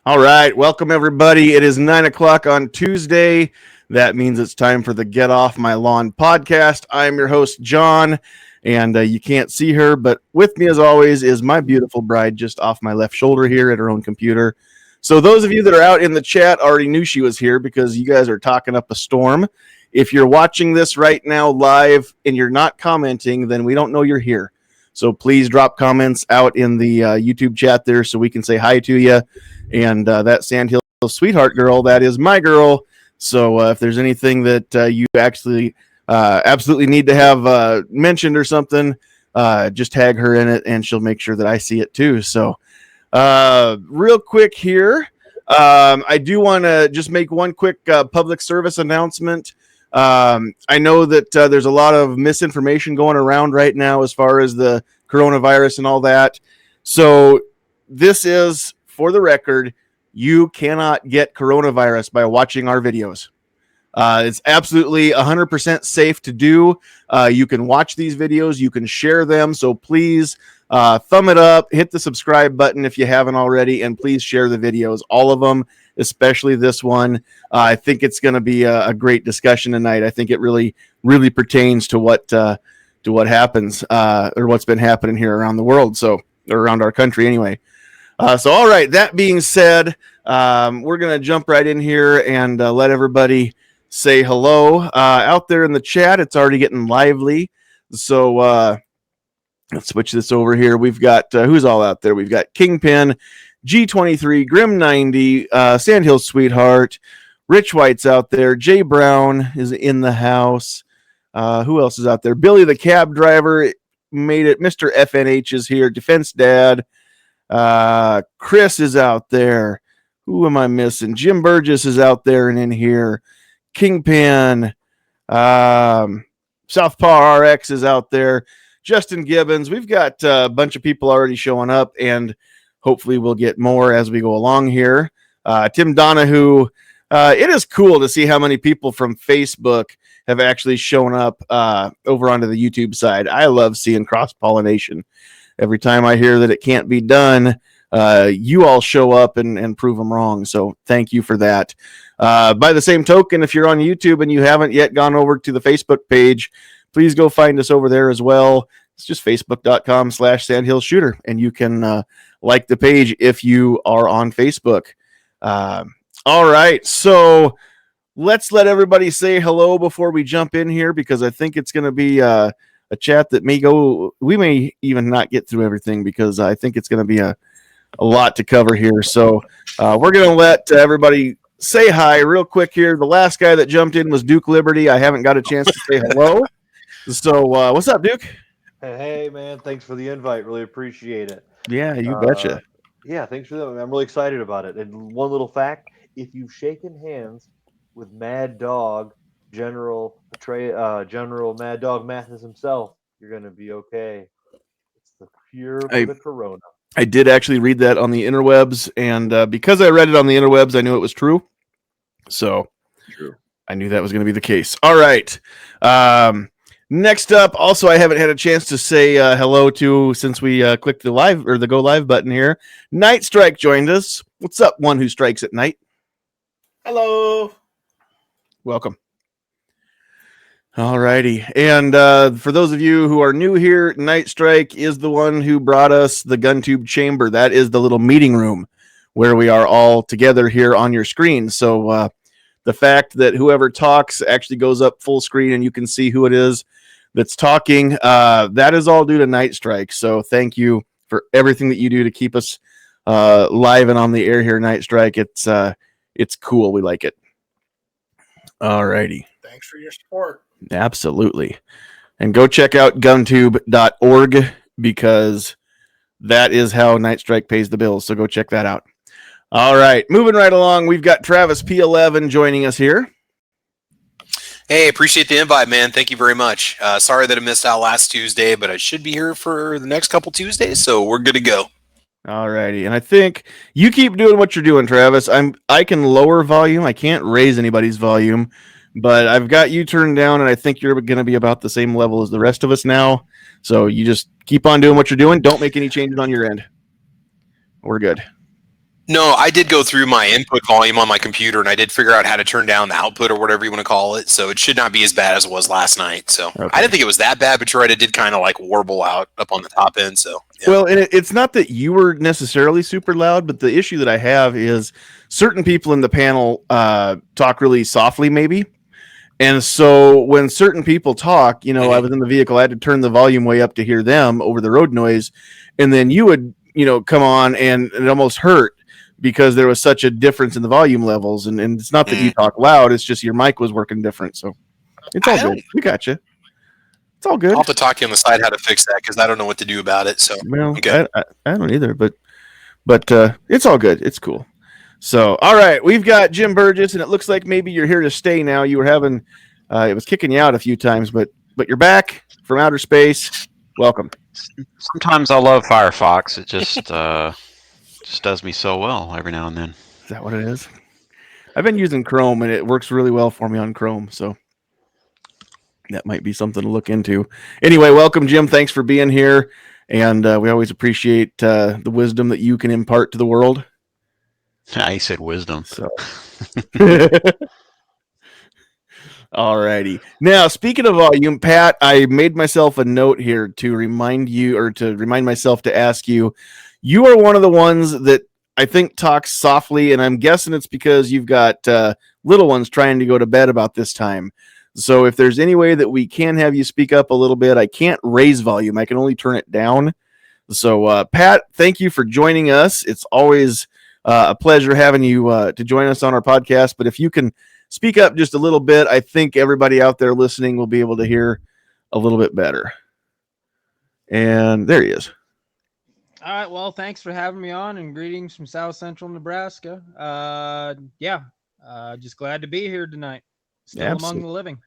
All right, welcome everybody. It is 9 o'clock on Tuesday. That means it's time for the Get Off My Lawn podcast. I'm your host, John, and you can't see her, but with me as always is my beautiful bride just off my left shoulder here at her own computer. So those of you that are out in the chat already knew she was here because you guys are talking up a storm. If you're watching this right now live and you're not commenting, then we don't know you're here. So please drop comments out in the YouTube chat there so we can say hi to you. And that Sandhills sweetheart girl, that is my girl. So if there's anything that you actually absolutely need to have mentioned or something, just tag her in it and she'll make sure that I see it too. So real quick here, I do want to just make one quick public service announcement. I know that there's a lot of misinformation going around right now as far as the coronavirus and all that. So this is, for the record, you cannot get coronavirus by watching our videos. It's absolutely 100% safe to do. You can watch these videos. You can share them. So please thumb it up, hit the subscribe button if you haven't already, and please share the videos, all of them, especially this one. I think it's going to be a great discussion tonight. I think it really, really pertains to what happens or what's been happening here around the world. So, or around our country anyway. So, all right, that being said, we're going to jump right in here and let everybody say hello. Out there in the chat, it's already getting lively. So let's switch this over here. We've got, who's all out there? We've got Kingpin, G23, Grim 90, Sandhills Sweetheart, Rich White's out there. Jay Brown is in the house. Who else is out there? Billy the cab driver made it. Mr. FNH is here. Defense Dad. Chris is out there. Who am I missing? Jim Burgess is out there and in here. Kingpin. Southpaw RX is out there. Justin Gibbons. We've got a bunch of people already showing up, and hopefully we'll get more as we go along here. Tim Donahue. It is cool to see how many people from Facebook have actually shown up over onto the YouTube side. I love seeing cross-pollination. Every time I hear that it can't be done, you all show up and prove them wrong. So thank you for that. By the same token, if you're on YouTube and you haven't yet gone over to the Facebook page, please go find us over there as well. It's just facebook.com/sandhillshooter, and you can like the page if you are on Facebook. All right, so let's let everybody say hello before we jump in here, because I think it's going to be a chat that we may even not get through everything, because I think it's going to be a lot to cover here. So we're going to let everybody say hi real quick here. The last guy that jumped in was Duke Liberty. I haven't got a chance to say hello. So what's up, Duke? Hey, man. Thanks for the invite. Really appreciate it. Yeah, you betcha. Yeah, thanks for that. I'm really excited about it. And one little fact, if you've shaken hands with Mad Dog, General Mad Dog Mathis himself, you're going to be okay. It's the cure for the corona. I did actually read that on the interwebs, and because I read it on the interwebs, I knew it was true. So True. I knew that was going to be the case. All right. Next up, also, I haven't had a chance to say hello to since we clicked the live or the go live button here. Night Strike joined us. What's up, one who strikes at night? Hello. Welcome. All righty. And for those of you who are new here, Night Strike is the one who brought us the GunTube chamber. That is the little meeting room where we are all together here on your screen. So the fact that whoever talks actually goes up full screen and you can see who it is that's talking, that is all due to Night Strike. So thank you for everything that you do to keep us live and on the air here, Night Strike. It's cool. We like it. All righty. Thanks for your support. Absolutely. And go check out guntube.org, because that is how Night Strike pays the bills. So go check that out. All right. Moving right along, we've got Travis P11 joining us here. Hey, appreciate the invite, man. Thank you very much. Sorry that I missed out last Tuesday, but I should be here for the next couple Tuesdays, so we're good to go. All righty. And I think you keep doing what you're doing, Travis. I can lower volume. I can't raise anybody's volume, but I've got you turned down, and I think you're going to be about the same level as the rest of us now. So you just keep on doing what you're doing. Don't make any changes on your end. We're good. No, I did go through my input volume on my computer, and I did figure out how to turn down the output or whatever you want to call it. So it should not be as bad as it was last night. So Okay. I didn't think it was that bad, but you're right, it did kind of like warble out up on the top end. So yeah. Well, and it's not that you were necessarily super loud, but the issue that I have is certain people in the panel talk really softly, maybe. And so when certain people talk, I was in the vehicle, I had to turn the volume way up to hear them over the road noise. And then you would, come on and it almost hurt because there was such a difference in the volume levels. And it's not that you talk loud, it's just your mic was working different. So it's all good. We got you. It's all good. I'll have to talk to you on the side how to fix that because I don't know what to do about it. So Well, okay. I don't either, but it's all good. It's cool. So, all right, we've got Jim Burgess, and it looks like maybe you're here to stay now. You were having, it was kicking you out a few times, but you're back from outer space. Welcome. Sometimes I love Firefox. It just does me so well every now and then. Is that what it is? I've been using Chrome, and it works really well for me on Chrome, so that might be something to look into. Anyway, welcome, Jim. Thanks for being here, and we always appreciate the wisdom that you can impart to the world. I said wisdom. So, all righty. Now, speaking of volume, Pat, I made myself a note here to remind myself to ask you. You are one of the ones that I think talks softly, and I'm guessing it's because you've got little ones trying to go to bed about this time. So if there's any way that we can have you speak up a little bit, I can't raise volume. I can only turn it down. So, Pat, thank you for joining us. It's always a pleasure having you to join us on our podcast. But if you can speak up just a little bit, I think everybody out there listening will be able to hear a little bit better. And there he is. All right. Well, thanks for having me on, and greetings from South Central Nebraska. Just glad to be here tonight. Still Absolutely. among the living.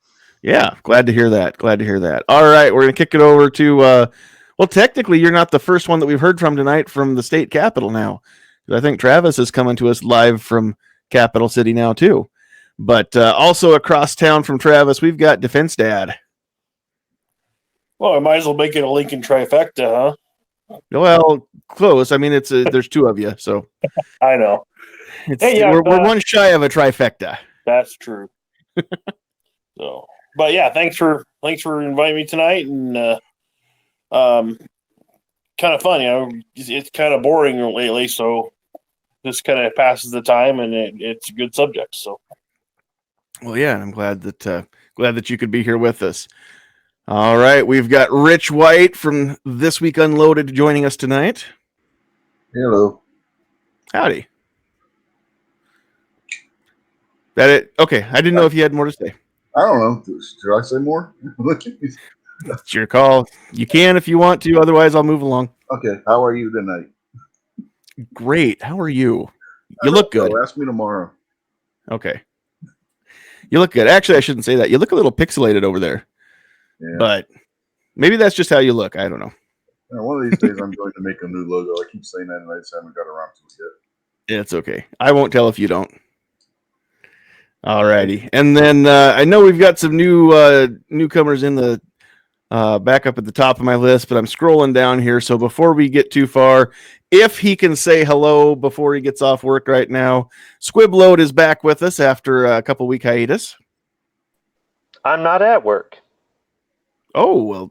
Yeah, glad to hear that. All right, we're going to kick it over to, well, technically, you're not the first one that we've heard from tonight from the state capitol now. I think Travis is coming to us live from Capital City now, too. But also across town from Travis, we've got Defense Dad. Well, I might as well make it a Lincoln trifecta, huh? Well, close. I mean, there's two of you, so I know. we're one shy of a trifecta. That's true. So, but yeah, thanks for inviting me tonight, and kind of fun. It's kind of boring lately, so this kind of passes the time, and it's a good subject. So, well, yeah, and I'm glad that you could be here with us. All right, we've got Rich White from This Week Unloaded joining us tonight. Hello. Howdy. That it? Okay, I didn't know if you had more to say. I don't know. Should I say more? It's your call. You can if you want to. Otherwise, I'll move along. Okay. How are you tonight? Great. How are you? You look good. Ask me tomorrow. Okay. You look good. Actually, I shouldn't say that. You look a little pixelated over there. Yeah. But maybe that's just how you look. I don't know. Yeah, one of these days, I'm going to make a new logo. I keep saying that, and I just haven't got around to it yet. It's okay. I won't tell if you don't. All righty. And then I know we've got some newcomers in the back up at the top of my list, but I'm scrolling down here. So before we get too far, if he can say hello before he gets off work right now, Squibload is back with us after a couple week hiatus. I'm not at work. Oh, well,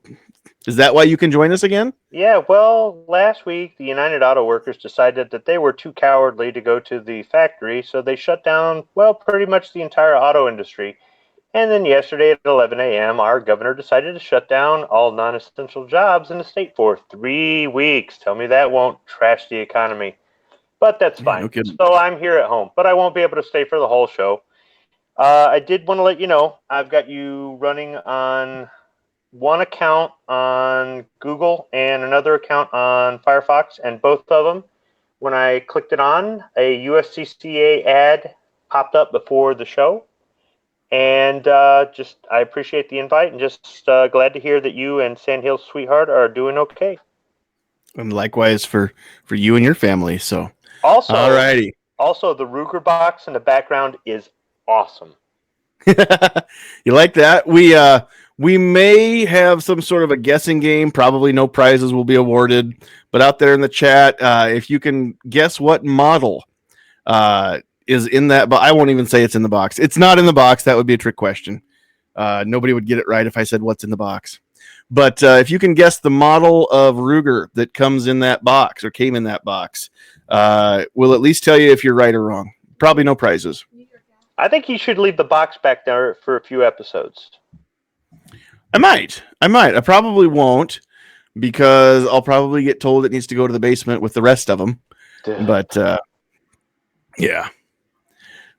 is that why you can join us again? Yeah, well, last week the United Auto Workers decided that they were too cowardly to go to the factory, so they shut down, well, pretty much the entire auto industry. And then yesterday at 11 a.m., our governor decided to shut down all non-essential jobs in the state for 3 weeks. Tell me that won't trash the economy. But that's fine. No kidding. So I'm here at home, but I won't be able to stay for the whole show. I did want to let you know, I've got you running on one account on Google and another account on Firefox, and both of them, when I clicked it on, a USCCA ad popped up before the show. And I appreciate the invite, and just glad to hear that you and Sandhills Sweetheart are doing okay. And likewise for you and your family. So Also, all righty. Also, the Ruger box in the background is awesome. You like that? We may have some sort of a guessing game. Probably no prizes will be awarded. But out there in the chat, if you can guess what model is in that, but I won't even say it's in the box. It's not in the box. That would be a trick question. Nobody would get it right if I said what's in the box. But if you can guess the model of Ruger that comes in that box or came in that box, we'll at least tell you if you're right or wrong. Probably no prizes. I think you should leave the box back there for a few episodes. I might. I probably won't because I'll probably get told it needs to go to the basement with the rest of them. But yeah.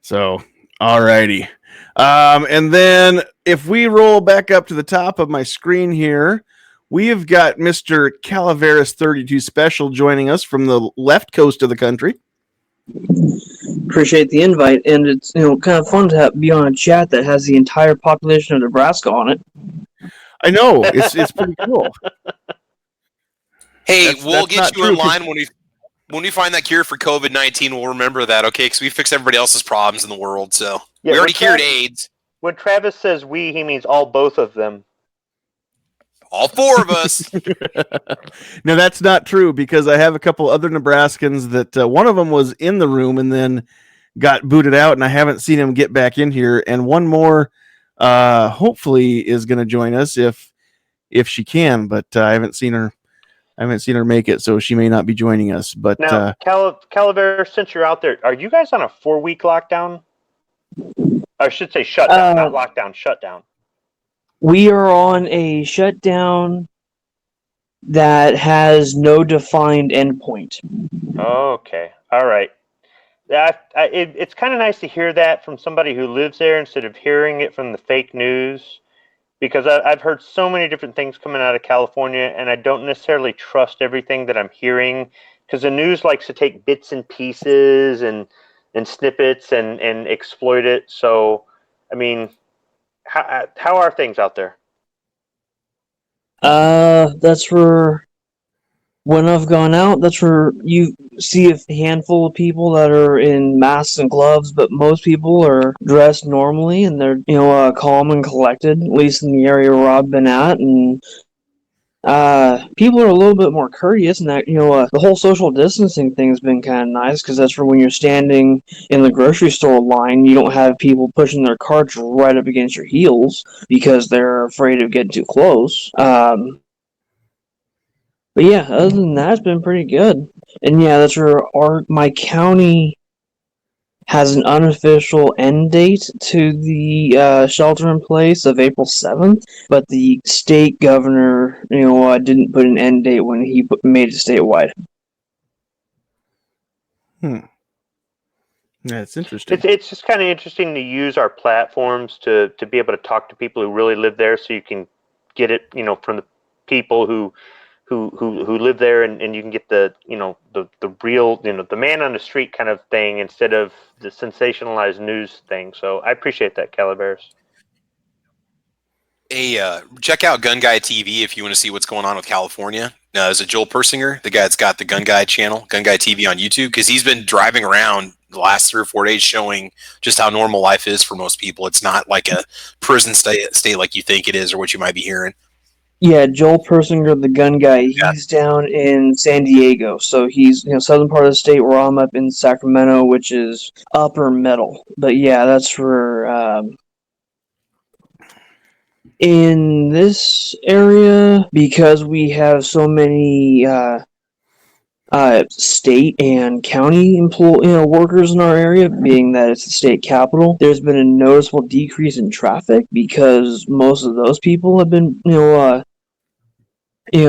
So, alrighty. And then if we roll back up to the top of my screen here, we have got Mr. Calaveras 32 Special joining us from the left coast of the country. Appreciate the invite, and it's kind of fun to be on a chat that has the entire population of Nebraska on it. I know it's pretty cool. Hey, we'll that's get not you true, in line when we find that cure for COVID-19. We'll remember that, okay? Because we fixed everybody else's problems in the world. So we already cured AIDS. When Travis says we, he means both of them. All four of us. No, that's not true because I have a couple other Nebraskans that one of them was in the room and then got booted out, and I haven't seen him get back in here. And one more, hopefully, is going to join us if she can, but I haven't seen her. I haven't seen her make it, so she may not be joining us. But now, Calaveras, since you're out there, are you guys on a 4-week lockdown? I should say shutdown, not lockdown, shutdown. We are on a shutdown that has no defined endpoint. Okay, all right. It's kind of nice to hear that from somebody who lives there instead of hearing it from the fake news, because I've heard so many different things coming out of California, and I don't necessarily trust everything that I'm hearing, because the news likes to take bits and pieces and snippets and exploit it. So, I mean, how are things out there? That's where, when I've gone out, that's where you see a handful of people that are in masks and gloves, but most people are dressed normally and they're, calm and collected, at least in the area where I've been at, and people are a little bit more courteous, and that, the whole social distancing thing has been kind of nice, because that's for when you're standing in the grocery store line, you don't have people pushing their carts right up against your heels because they're afraid of getting too close. But yeah, other than that, it's been pretty good. And yeah, that's where my county has an unofficial end date to the shelter in place of April 7th, but the state governor, didn't put an end date when he made it statewide. That's interesting. It's just kind of interesting to use our platforms to be able to talk to people who really live there, so you can get it, from the people who live there, and you can get the real, the man on the street kind of thing instead of the sensationalized news thing. So I appreciate that, Calaveras. Hey, check out Gun Guy TV if you want to see what's going on with California. Is it Joel Persinger, the guy that's got the Gun Guy channel, Gun Guy TV on YouTube? Because he's been driving around the last 3 or 4 days showing just how normal life is for most people. It's not like a prison state like you think it is or what you might be hearing. Yeah, Joel Persinger, the Gun Guy, he's down in San Diego, so he's southern part of the state, where I'm up in Sacramento, which is upper middle. But yeah, that's for in this area, because we have so many state and county workers in our area, being that it's the state capital, there's been a noticeable decrease in traffic because most of those people have been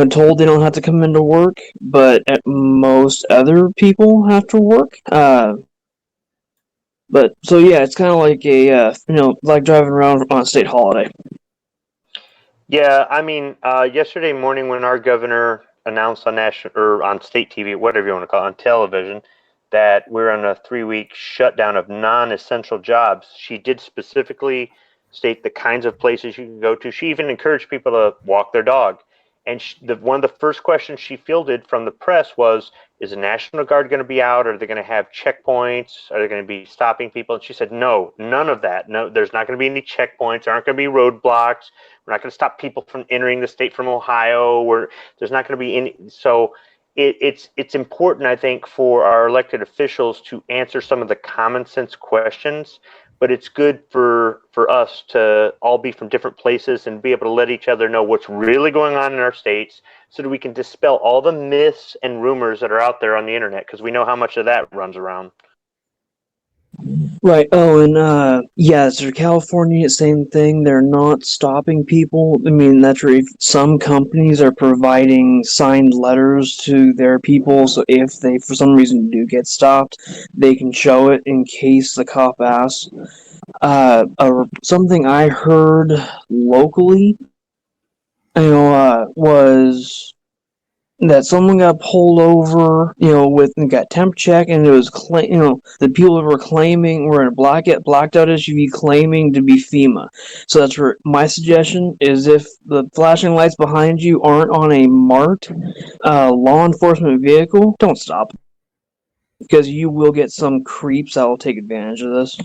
told they don't have to come into work, but most other people have to work. But so yeah, it's kind of like a like driving around on a state holiday. Yeah, I mean, yesterday morning when our governor announced on national or on state TV, whatever you want to call it, on television, that we're on a 3-week shutdown of non-essential jobs, she did specifically state the kinds of places you can go to. She even encouraged people to walk their dog. And one of the first questions she fielded from the press was, is the National Guard going to be out? Are they going to have checkpoints? Are they going to be stopping people? And she said, no, none of that. No, there's not going to be any checkpoints. There aren't going to be roadblocks. We're not going to stop people from entering the state from Ohio. There's not going to be any. So it's important, I think, for our elected officials to answer some of the common sense questions. But it's good for us to all be from different places and be able to let each other know what's really going on in our states, so that we can dispel all the myths and rumors that are out there on the internet, because we know how much of that runs around. Right. Oh, and yes, for California, same thing. They're not stopping people. I mean, that's right. Some companies are providing signed letters to their people, so if they, for some reason, do get stopped, they can show it in case the cop asks. Something I heard locally, was that someone got pulled over, with and got temp check, and it was the people that were claiming were in a blacked out SUV claiming to be FEMA. So that's where my suggestion is: if the flashing lights behind you aren't on a marked law enforcement vehicle, don't stop, because you will get some creeps that will take advantage of this.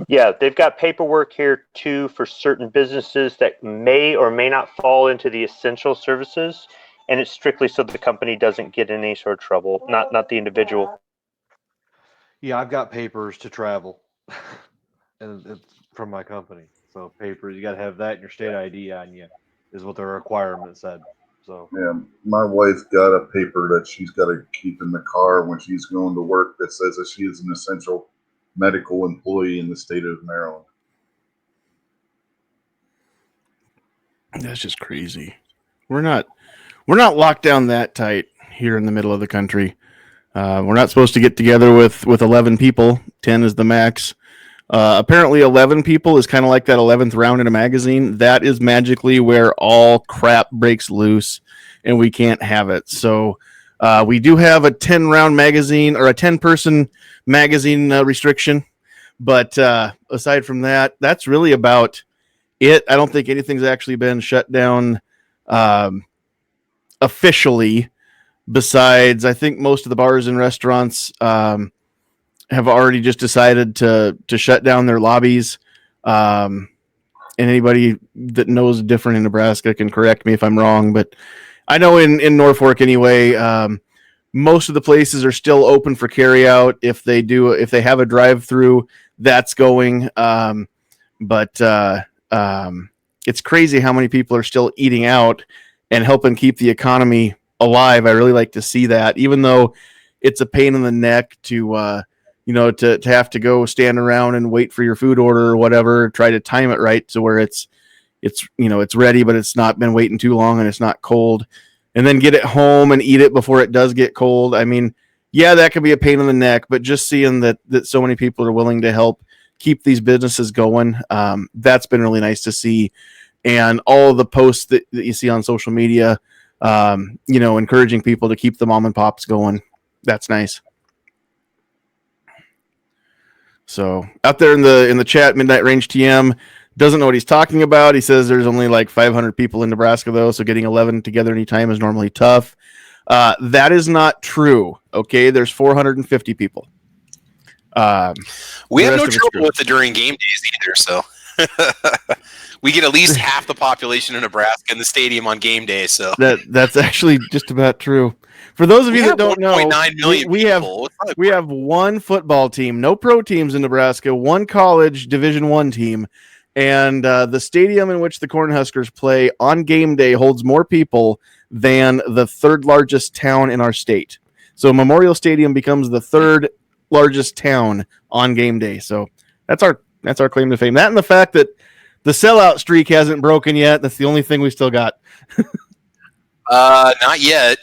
Yeah, they've got paperwork here too for certain businesses that may or may not fall into the essential services, and it's strictly so the company doesn't get in any sort of trouble, not the individual. Yeah, I've got papers to travel, and it's from my company. So papers, you got to have that and your state ID on you, is what the requirement said. So Yeah, my wife got a paper that she's got to keep in the car when she's going to work that says that she is an essential medical employee in the state of Maryland. That's just crazy. We're not locked down that tight here in the middle of the country. We're not supposed to get together with 11 people. 10 is the max. Apparently 11 people is kind of like that 11th round in a magazine. That is magically where all crap breaks loose and we can't have it. So we do have a 10 round magazine, or a 10 person magazine restriction. But aside from that, that's really about it. I don't think anything's actually been shut down officially, besides I think most of the bars and restaurants have already just decided to shut down their lobbies. And anybody that knows different in Nebraska can correct me if I'm wrong, but I know in Norfolk anyway, most of the places are still open for carry out. If they have a drive through, that's going. But it's crazy how many people are still eating out and helping keep the economy alive. I really like to see that, even though it's a pain in the neck to have to go stand around and wait for your food order or whatever, try to time it right to where it's ready, but it's not been waiting too long and it's not cold, and then get it home and eat it before it does get cold. I mean, yeah, that can be a pain in the neck, but just seeing that so many people are willing to help keep these businesses going, that's been really nice to see. And all of the posts that you see on social media, encouraging people to keep the mom and pops going, that's nice. So out there in the chat, Midnight Range TM doesn't know what he's talking about. He says there's only like 500 people in Nebraska though, so getting 11 together anytime is normally tough. That is not true. Okay, there's 450 people. We have no trouble with it during game days either, so we get at least half the population in Nebraska in the stadium on game day. So that's actually just about true. For those of you that don't know, 1.9 million we have one football team, no pro teams in Nebraska, one college Division I team, and the stadium in which the Cornhuskers play on game day holds more people than the third largest town in our state. So Memorial Stadium becomes the third largest town on game day. So that's our claim to fame. That and the fact that the sellout streak hasn't broken yet. That's the only thing we still got. Not yet.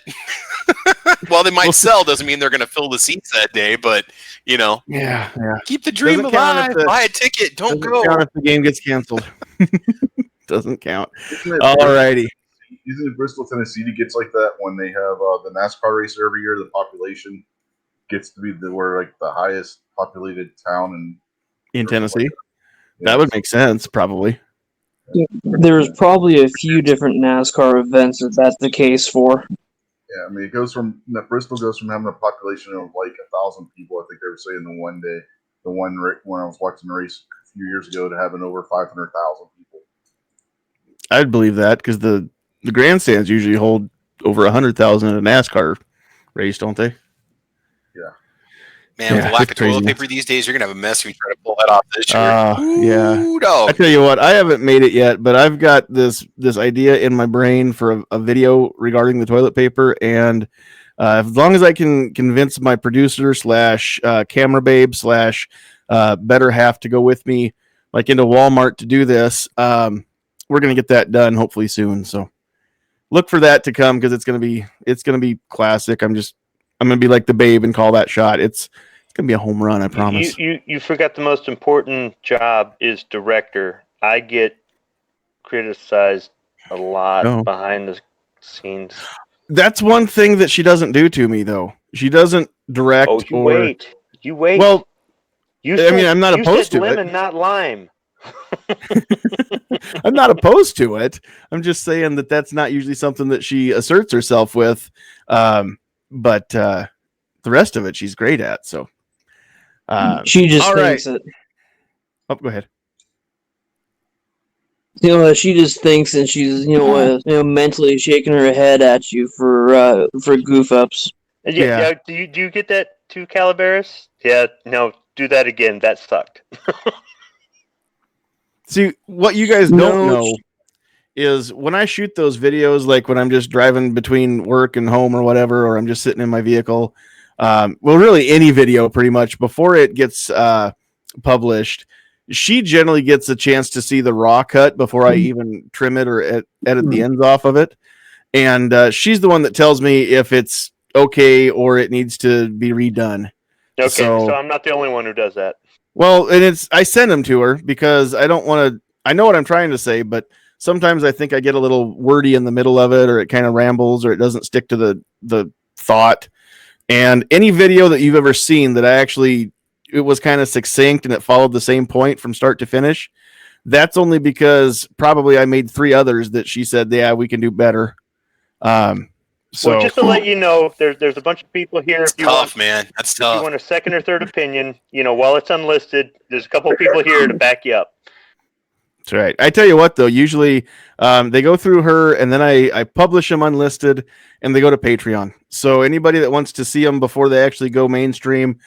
Well, they might sell. Doesn't mean they're going to fill the seats that day, but yeah. Keep the dream alive. Buy a ticket. Don't go. Count if the game gets canceled. Doesn't count. All righty. Isn't it Bristol, Tennessee that gets like that when they have the NASCAR race every year? The population gets to be the highest populated town in Tennessee. That would make sense, probably. There's probably a few different NASCAR events that's the case for. Yeah, I mean, Bristol goes from having a population of like 1,000 people, I think they were saying when I was watching the race a few years ago, to having over 500,000 people. I'd believe that because the grandstands usually hold over 100,000 at a NASCAR race, don't they? Man, with Yeah, the lack it's of toilet crazy. paper these days, you're gonna have a mess if you try to pull that off this year. Yeah. Ooh, I dog. tell you what, I haven't made it yet, but I've got this idea in my brain for a video regarding the toilet paper, and as long as I can convince my producer slash camera babe slash better half to go with me, like into Walmart to do this, we're gonna get that done hopefully soon. So look for that to come because it's gonna be classic. I'm gonna be like the babe and call that shot. It's gonna be a home run, I promise. You forgot the most important job is director. I get criticized a lot Oh. behind the scenes. That's one thing that she doesn't do to me, though. She doesn't direct. Oh, you wait. Well, you I mean, I'm not opposed to it. lemon, not lime. I'm not opposed to it. I'm just saying that that's not usually something that she asserts herself with. But the rest of it, she's great at. So She just all thinks right. it. Oh, go ahead. She just thinks, and she's mentally shaking her head at you for goof ups. Yeah. Do you get that too, Calaveras? Yeah. No. Do that again. That sucked. See, what you guys don't know is when I shoot those videos, like when I'm just driving between work and home or whatever, or I'm just sitting in my vehicle. Well, really any video pretty much before it gets published, she generally gets a chance to see the raw cut before I even trim it or edit the ends off of it. And she's the one that tells me if it's okay or it needs to be redone. Okay, so I'm not the only one who does that. Well, and I send them to her because I don't want to. I know what I'm trying to say, but sometimes I think I get a little wordy in the middle of it, or it kind of rambles, or it doesn't stick to the thought. And any video that you've ever seen that it was kind of succinct and it followed the same point from start to finish, that's only because probably I made 3 others that she said, yeah, we can do better. So well, just to let you know, there's a bunch of people here. It's tough, man. That's tough. If you want a second or third opinion, while it's unlisted, there's a couple of people here to back you up. That's right. I tell you what, though, usually they go through her, and then I publish them unlisted, and they go to Patreon. So anybody that wants to see them before they actually go mainstream,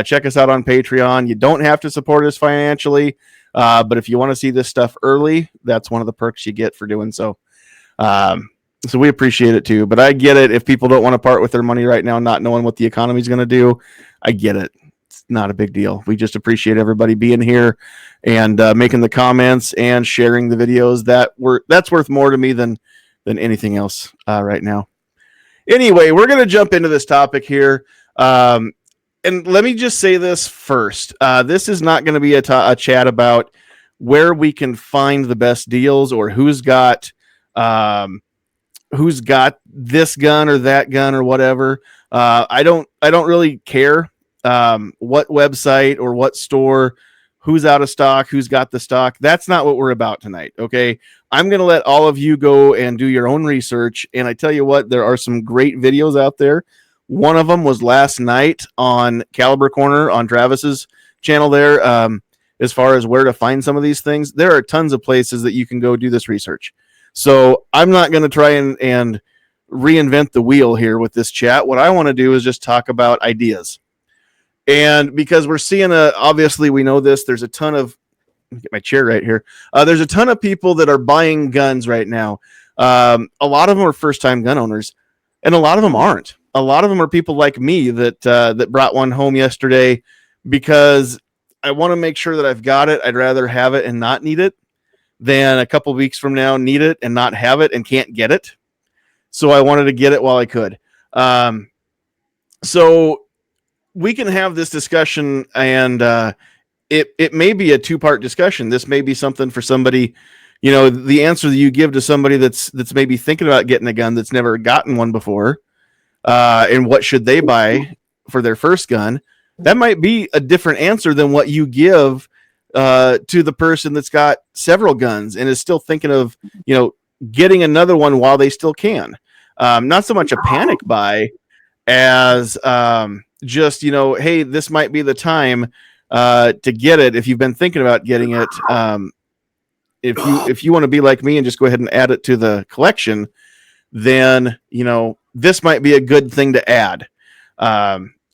check us out on Patreon. You don't have to support us financially, but if you want to see this stuff early, that's one of the perks you get for doing so. So we appreciate it too. But I get it if people don't want to part with their money right now, not knowing what the economy is going to do. I get it. It's not a big deal. We just appreciate everybody being here and making the comments and sharing the videos. That's worth more to me than anything else right now. Anyway, we're going to jump into this topic here. And let me just say this first. This is not going to be a chat about where we can find the best deals or who's got this gun or that gun or whatever. I don't really care what website or what store, who's out of stock, who's got the stock. That's not what we're about tonight. Okay. I'm going to let all of you go and do your own research. And I tell you what, there are some great videos out there. One of them was last night on Caliber Corner on Travis's channel there. As far as where to find some of these things, there are tons of places that you can go do this research. So I'm not going to try and reinvent the wheel here with this chat. What I want to do is just talk about ideas. And because we're seeing obviously we know this, there's a ton of, let me get my chair right here. There's a ton of people that are buying guns right now. A lot of them are first-time gun owners, and a lot of them aren't. A lot of them are people like me that brought one home yesterday because I want to make sure that I've got it. I'd rather have it and not need it than a couple weeks from now need it and not have it and can't get it. So I wanted to get it while I could. So we can have this discussion, and it may be a 2-part discussion. This may be something for somebody, the answer that you give to somebody that's maybe thinking about getting a gun that's never gotten one before, and what should they buy for their first gun. That might be a different answer than what you give to the person that's got several guns and is still thinking of, getting another one while they still can. Not so much a panic buy as just, hey, this might be the time to get it. If you've been thinking about getting it, if you want to be like me and just go ahead and add it to the collection, then, this might be a good thing to add.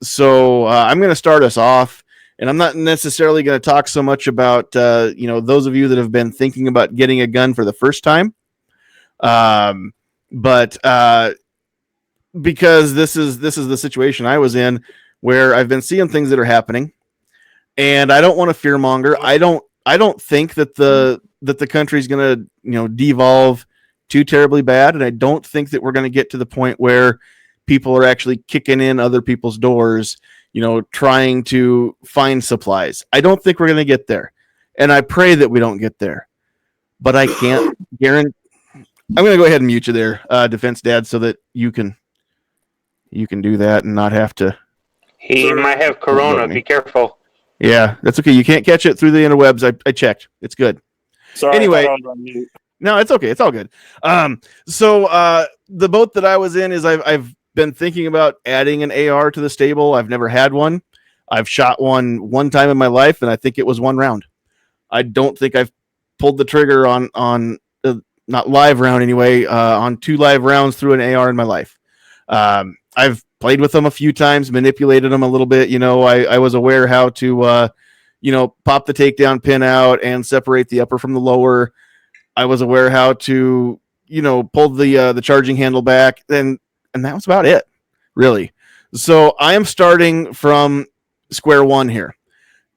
So I'm going to start us off, and I'm not necessarily going to talk so much about those of you that have been thinking about getting a gun for the first time, but because this is the situation I was in, where I've been seeing things that are happening, and I don't want to fearmonger. I don't think that the country's going to devolve too terribly bad, and I don't think that we're going to get to the point where people are actually kicking in other people's doors, trying to find supplies. I don't think we're going to get there, and I pray that we don't get there. But I can't guarantee. I'm going to go ahead and mute you there, Defense Dad, so that you can do that and not have to. He might have corona. Be careful. Yeah, that's okay. You can't catch it through the interwebs. I checked. It's good. Sorry, Anyway. I was on mute. No, it's okay. It's all good. So the boat that I was in is I've been thinking about adding an AR to the stable. I've never had one. I've shot one time in my life, and I think it was one round. I don't think I've pulled the trigger on not live round anyway, on 2 live rounds through an AR in my life. I've played with them a few times, manipulated them a little bit. I was aware how to, pop the takedown pin out and separate the upper from the lower. I was aware how to, pull the charging handle back, and that was about it, really. So I am starting from square one here.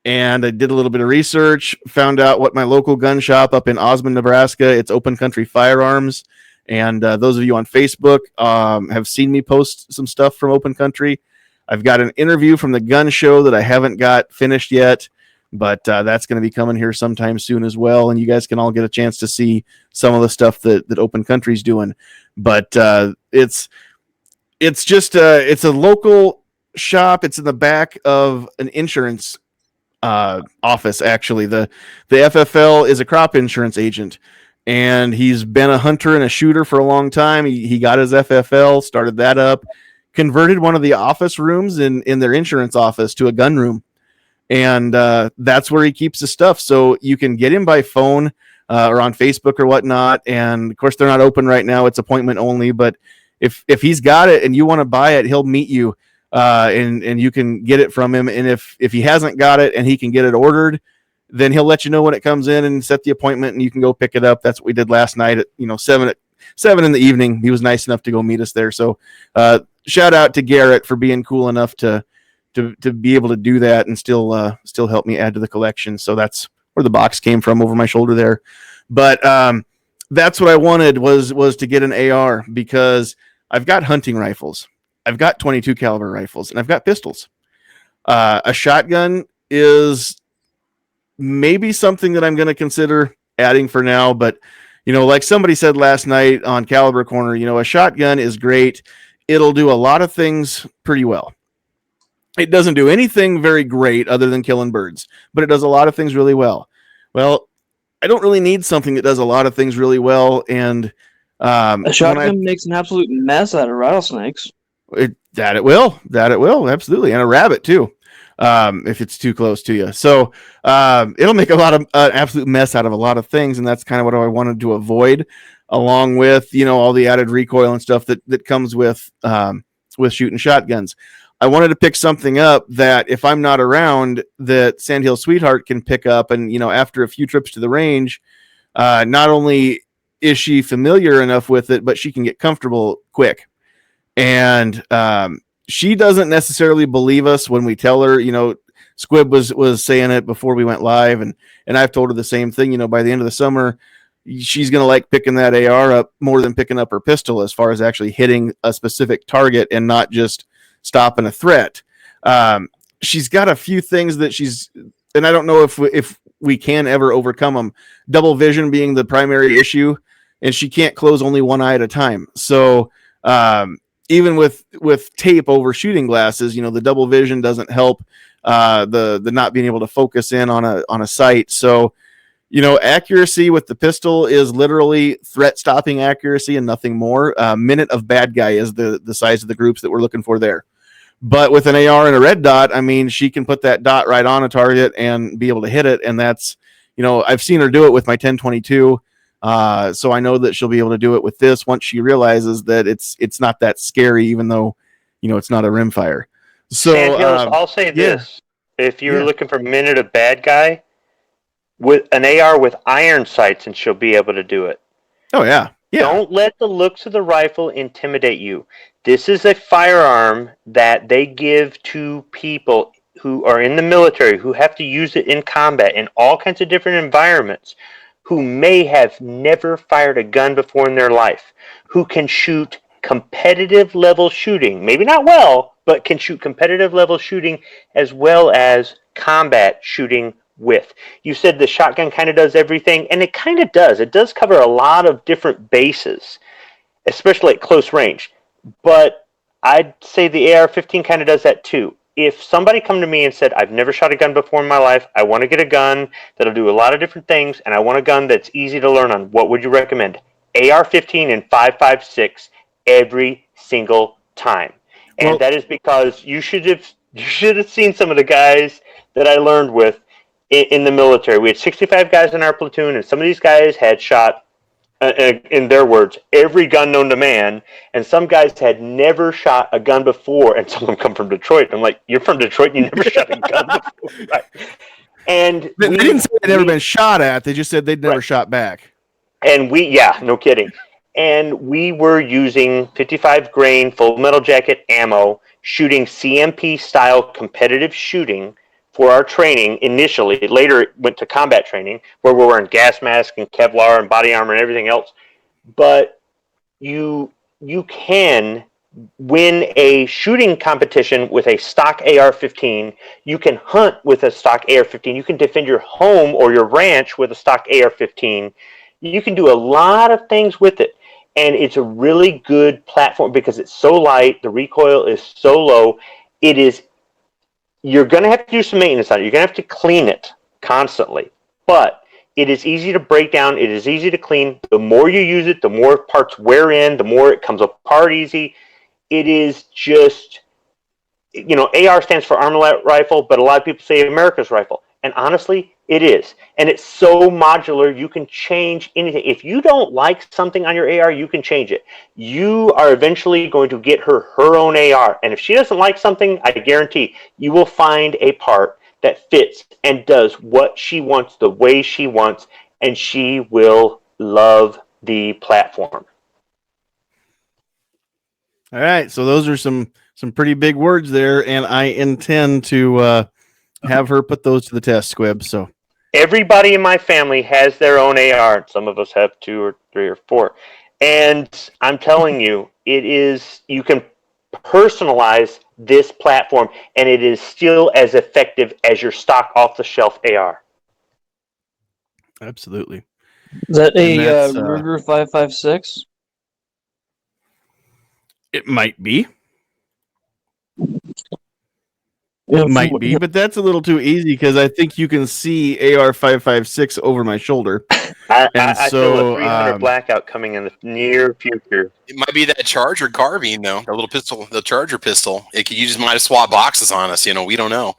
And I did a little bit of research, found out what my local gun shop up in Osmond, Nebraska, it's Open Country Firearms. And those of you on Facebook have seen me post some stuff from Open Country. I've got an interview from the gun show that I haven't got finished yet, but that's going to be coming here sometime soon as well. And you guys can all get a chance to see some of the stuff that Open Country's doing. But it's a local shop. It's in the back of an insurance office. Actually, the FFL is a crop insurance agent, and he's been a hunter and a shooter for a long time. He got his FFL, started that up, converted one of the office rooms in their insurance office to a gun room, and that's where he keeps his stuff. So you can get him by phone or on Facebook or whatnot. And of course, they're not open right now; it's appointment only. But if he's got it and you want to buy it, he'll meet you. And you can get it from him. And if he hasn't got it and he can get it ordered, then he'll let you know when it comes in and set the appointment, and you can go pick it up. That's what we did last night at 7 in the evening. He was nice enough to go meet us there. So shout out to Garrett for being cool enough to be able to do that and still help me add to the collection. So that's where the box came from over my shoulder there. But that's what I wanted was to get an AR, because I've got hunting rifles. I've got 22 caliber rifles, and I've got pistols. A shotgun is maybe something that I'm going to consider adding for now, but like somebody said last night on Caliber Corner, a shotgun is great. It'll do a lot of things pretty well. It doesn't do anything very great other than killing birds, but it does a lot of things really well. Well, I don't really need something that does a lot of things really well, and a shotgun makes an absolute mess out of rattlesnakes. It will, absolutely, and a rabbit too, if it's too close to you. So it'll make a lot of absolute mess out of a lot of things, and that's kind of what I wanted to avoid, along with all the added recoil and stuff that comes with shooting shotguns. I wanted to pick something up that if I'm not around, that Sandhills Sweetheart can pick up, and after a few trips to the range, not only is she familiar enough with it, but she can get comfortable quick. And she doesn't necessarily believe us when we tell her. Squib was saying it before we went live, and I've told her the same thing. By the end of the summer, she's going to like picking that AR up more than picking up her pistol, as far as actually hitting a specific target and not just stopping a threat. She's got a few things that and I don't know if we can ever overcome them. Double vision being the primary issue, and she can't close only one eye at a time. So even with tape over shooting glasses, the double vision doesn't help the not being able to focus in on a sight. So, accuracy with the pistol is literally threat stopping accuracy and nothing more. Minute of bad guy is the size of the groups that we're looking for there. But with an AR and a red dot, she can put that dot right on a target and be able to hit it. And that's, I've seen her do it with my 1022. So I know that she'll be able to do it with this once she realizes that it's not that scary, even though, it's not a rimfire. So Sandhills, I'll say yeah. this: if you're Yeah. looking for minute a bad guy with an AR with iron sights, and she'll be able to do it. Oh yeah. Yeah. Don't let the looks of the rifle intimidate you. This is a firearm that they give to people who are in the military, who have to use it in combat in all kinds of different environments, who may have never fired a gun before in their life, who can shoot competitive level shooting, maybe not well, but can shoot competitive level shooting as well as combat shooting with. You said the shotgun kind of does everything, and it kind of does. It does cover a lot of different bases, especially at close range. But I'd say the AR-15 kind of does that too. If somebody come to me and said, I've never shot a gun before in my life, I want to get a gun that'll do a lot of different things, and I want a gun that's easy to learn on, what would you recommend? AR-15 and 5.56 every single time. And Well- that is because you should have seen some of the guys that I learned with in the military. We had 65 guys in our platoon, and some of these guys had shot, in their words, every gun known to man, and some guys had never shot a gun before, and some of them come from Detroit. I'm like, you're from Detroit and you never shot a gun before, right? And They didn't say they'd never been shot at. They just said they'd never shot back. And no kidding. And we were using 55 grain full metal jacket ammo, shooting CMP style competitive shooting for our training initially. Later it went to combat training where we're wearing gas mask and Kevlar and body armor and everything else. But you can win a shooting competition with a stock AR-15. You can hunt with a stock AR-15. You can defend your home or your ranch with a stock AR-15. You can do a lot of things with it. And it's a really good platform because it's so light. The recoil is so low. You're going to have to do some maintenance on it. You're going to have to clean it constantly. But it is easy to break down. It is easy to clean. The more you use it, the more parts wear in, the more it comes apart easy. It is just, AR stands for Armalite Rifle, but a lot of people say America's Rifle. And honestly, it is. And it's so modular, you can change anything. If you don't like something on your AR, you can change it. You are eventually going to get her own AR. And if she doesn't like something, I guarantee you will find a part that fits and does what she wants the way she wants, and she will love the platform. All right, so those are some pretty big words there, and I intend to have her put those to the test, Squib. So everybody in my family has their own AR. Some of us have 2 or 3 or 4, and I'm telling you, you can personalize this platform, and it is still as effective as your stock off-the-shelf AR. absolutely. Is that a that's, Ruger 5.56? It might be. Yeah, Might be, but that's a little too easy because I think you can see AR-556 over my shoulder. I feel a 300 blackout coming in the near future. It might be that Charger carbine, though. The little pistol, the Charger pistol. You just might have swapped boxes on us. We don't know.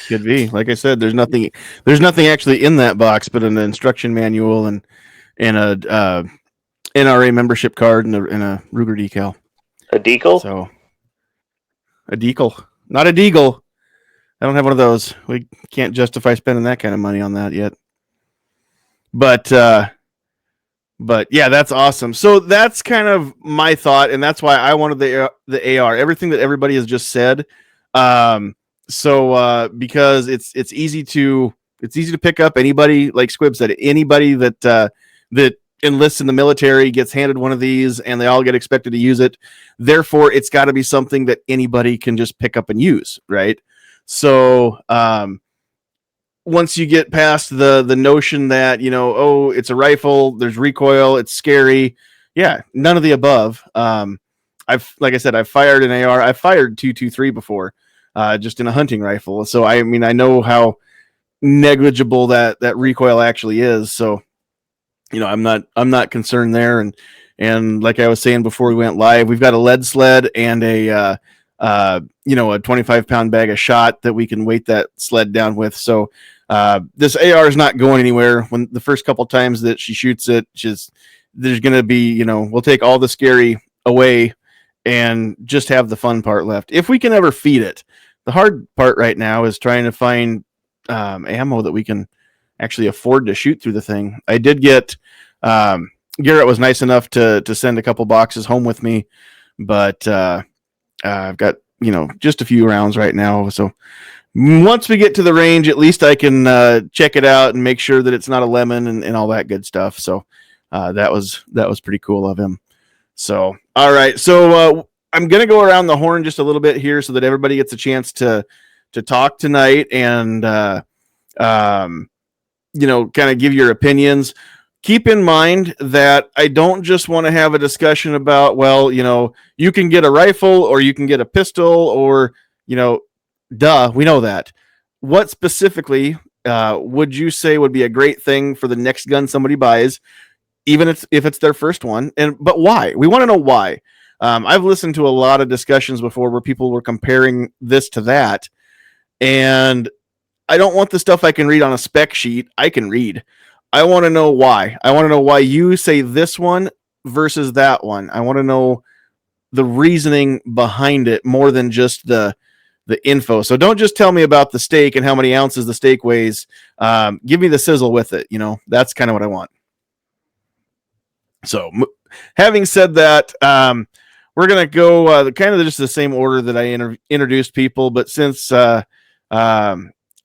Could be. Like I said, there's nothing actually in that box, but an instruction manual and a NRA membership card and a Ruger decal. A decal? So a decal. Not a deagle. I don't have one of those. We can't justify spending that kind of money on that yet. But yeah, that's awesome. So that's kind of my thought, and that's why I wanted the AR. Everything that everybody has just said. Because it's easy to pick up. Anybody, like Squib said, anybody that enlists in the military gets handed one of these, and they all get expected to use it. Therefore, it's got to be something that anybody can just pick up and use, right? So once you get past the notion that it's a rifle, there's recoil, it's scary, yeah, none of the above. Like I said, I've fired an AR. I've fired 223 before, just in a hunting rifle. So I know how negligible that recoil actually is. So I'm not concerned there. And like I was saying before we went live, we've got a lead sled and a a 25-pound bag of shot that we can weight that sled down with. So this AR is not going anywhere. When the first couple times that she shoots it, there's going to be, we'll take all the scary away and just have the fun part left. If we can ever feed it. The hard part right now is trying to find ammo that we can actually afford to shoot through the thing. I did get Garrett was nice enough to send a couple boxes home with me, but I've got just a few rounds right now. So once we get to the range, at least I can check it out and make sure that it's not a lemon and all that good stuff. So that was pretty cool of him. So all right, so I'm gonna go around the horn just a little bit here so that everybody gets a chance to talk tonight and kind of give your opinions. Keep in mind that I don't just want to have a discussion about, well, you can get a rifle or you can get a pistol or, duh, we know that. What specifically would you say would be a great thing for the next gun somebody buys, even if it's their first one? But why? We want to know why. I've listened to a lot of discussions before where people were comparing this to that, and I don't want the stuff I can read on a spec sheet. I can read. I want to know why. I want to know why you say this one versus that one. I want to know the reasoning behind it more than just the info. So don't just tell me about the steak and how many ounces the steak weighs. Give me the sizzle with it. That's kind of what I want. So having said that, we're going to go kind of just the same order that I introduced people. But since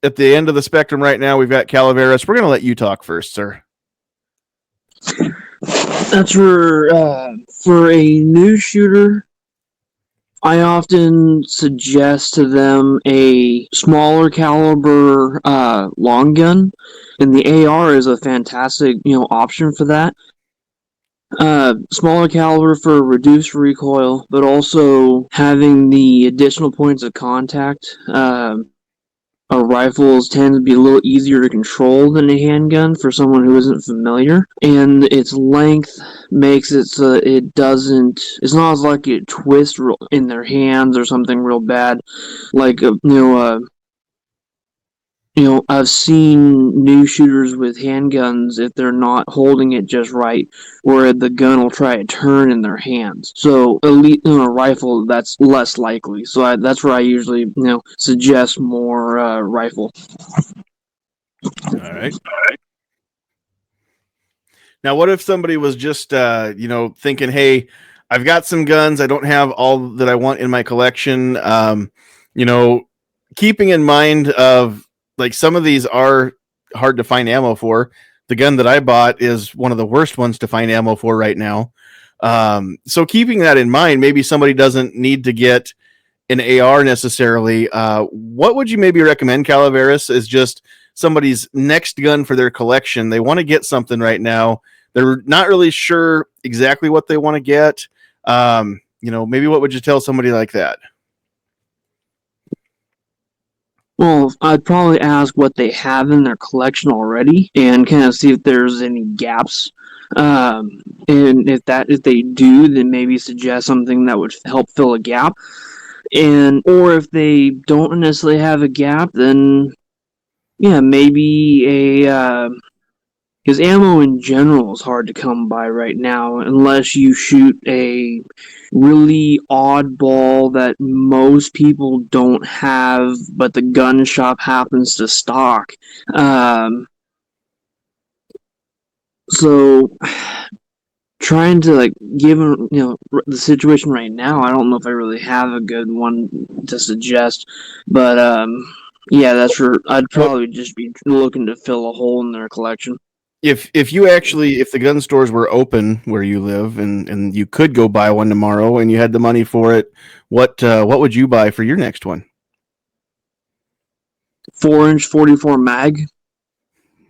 at the end of the spectrum right now, we've got Calaveras. We're going to let you talk first, sir. That's for a new shooter. I often suggest to them a smaller caliber long gun, and the AR is a fantastic option for that. Smaller caliber for reduced recoil, but also having the additional points of contact. Rifles tend to be a little easier to control than a handgun for someone who isn't familiar, and its length makes it so it's not as like it twists in their hands or something real bad. Like I've seen new shooters with handguns, if they're not holding it just right, where the gun will try to turn in their hands. So, a rifle, that's less likely. So that's where I usually, suggest more rifle. All right. Now, what if somebody was just, thinking, hey, I've got some guns. I don't have all that I want in my collection. Keeping in mind of, like, some of these are hard to find ammo for. The gun that I bought is one of the worst ones to find ammo for right now. So keeping that in mind, maybe somebody doesn't need to get an AR necessarily. What would you maybe recommend, Calaveras, is just somebody's next gun for their collection? They want to get something right now. They're not really sure exactly what they want to get. Maybe what would you tell somebody like that? Well, I'd probably ask what they have in their collection already and kind of see if there's any gaps. And if they do, then maybe suggest something that would help fill a gap. Or if they don't necessarily have a gap, then maybe because ammo in general is hard to come by right now unless you shoot a really oddball that most people don't have, but the gun shop happens to stock. So trying to give them, the situation right now, I don't know if I really have a good one to suggest, but that's where I'd probably just be looking to fill a hole in their collection. If the gun stores were open where you live and you could go buy one tomorrow and you had the money for it, what would you buy for your next one? 4-inch 44 mag.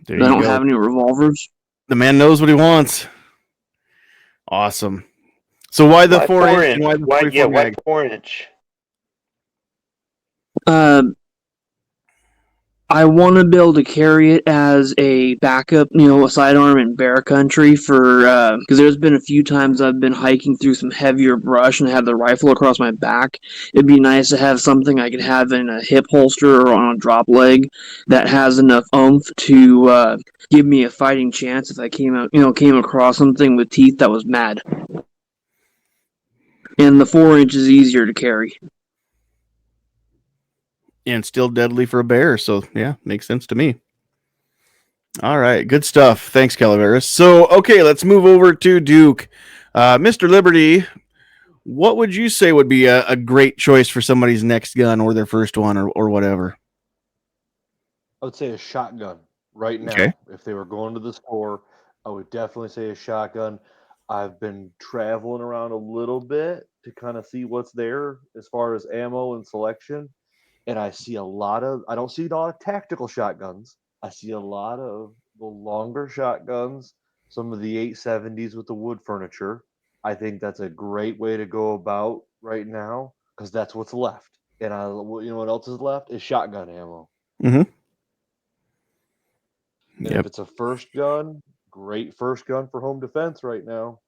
There I you don't go. have any revolvers. The man knows what he wants. Awesome. So why the 4-inch? And why the 44 mag? Why 4-inch? I want to be able to carry it as a backup, a sidearm in bear country for because there's been a few times I've been hiking through some heavier brush and have the rifle across my back. It'd be nice to have something I could have in a hip holster or on a drop leg that has enough oomph to give me a fighting chance if I came across something with teeth that was mad. And the 4-inch is easier to carry. And still deadly for a bear. So yeah, makes sense to me. All right, good stuff. Thanks, Calaveras. So okay, let's move over to Duke. Mr. Liberty, what would you say would be a great choice for somebody's next gun or their first one or whatever? I would say a shotgun right now. Okay. If they were going to the store, I would definitely say a shotgun. I've been traveling around a little bit to kind of see what's there as far as ammo and selection. And I don't see a lot of tactical shotguns. I see a lot of the longer shotguns, some of the 870s with the wood furniture. I think that's a great way to go about right now because that's what's left. And you know what else is left is shotgun ammo. Mm-hmm. And Yep. if it's a first gun, great first gun for home defense right now.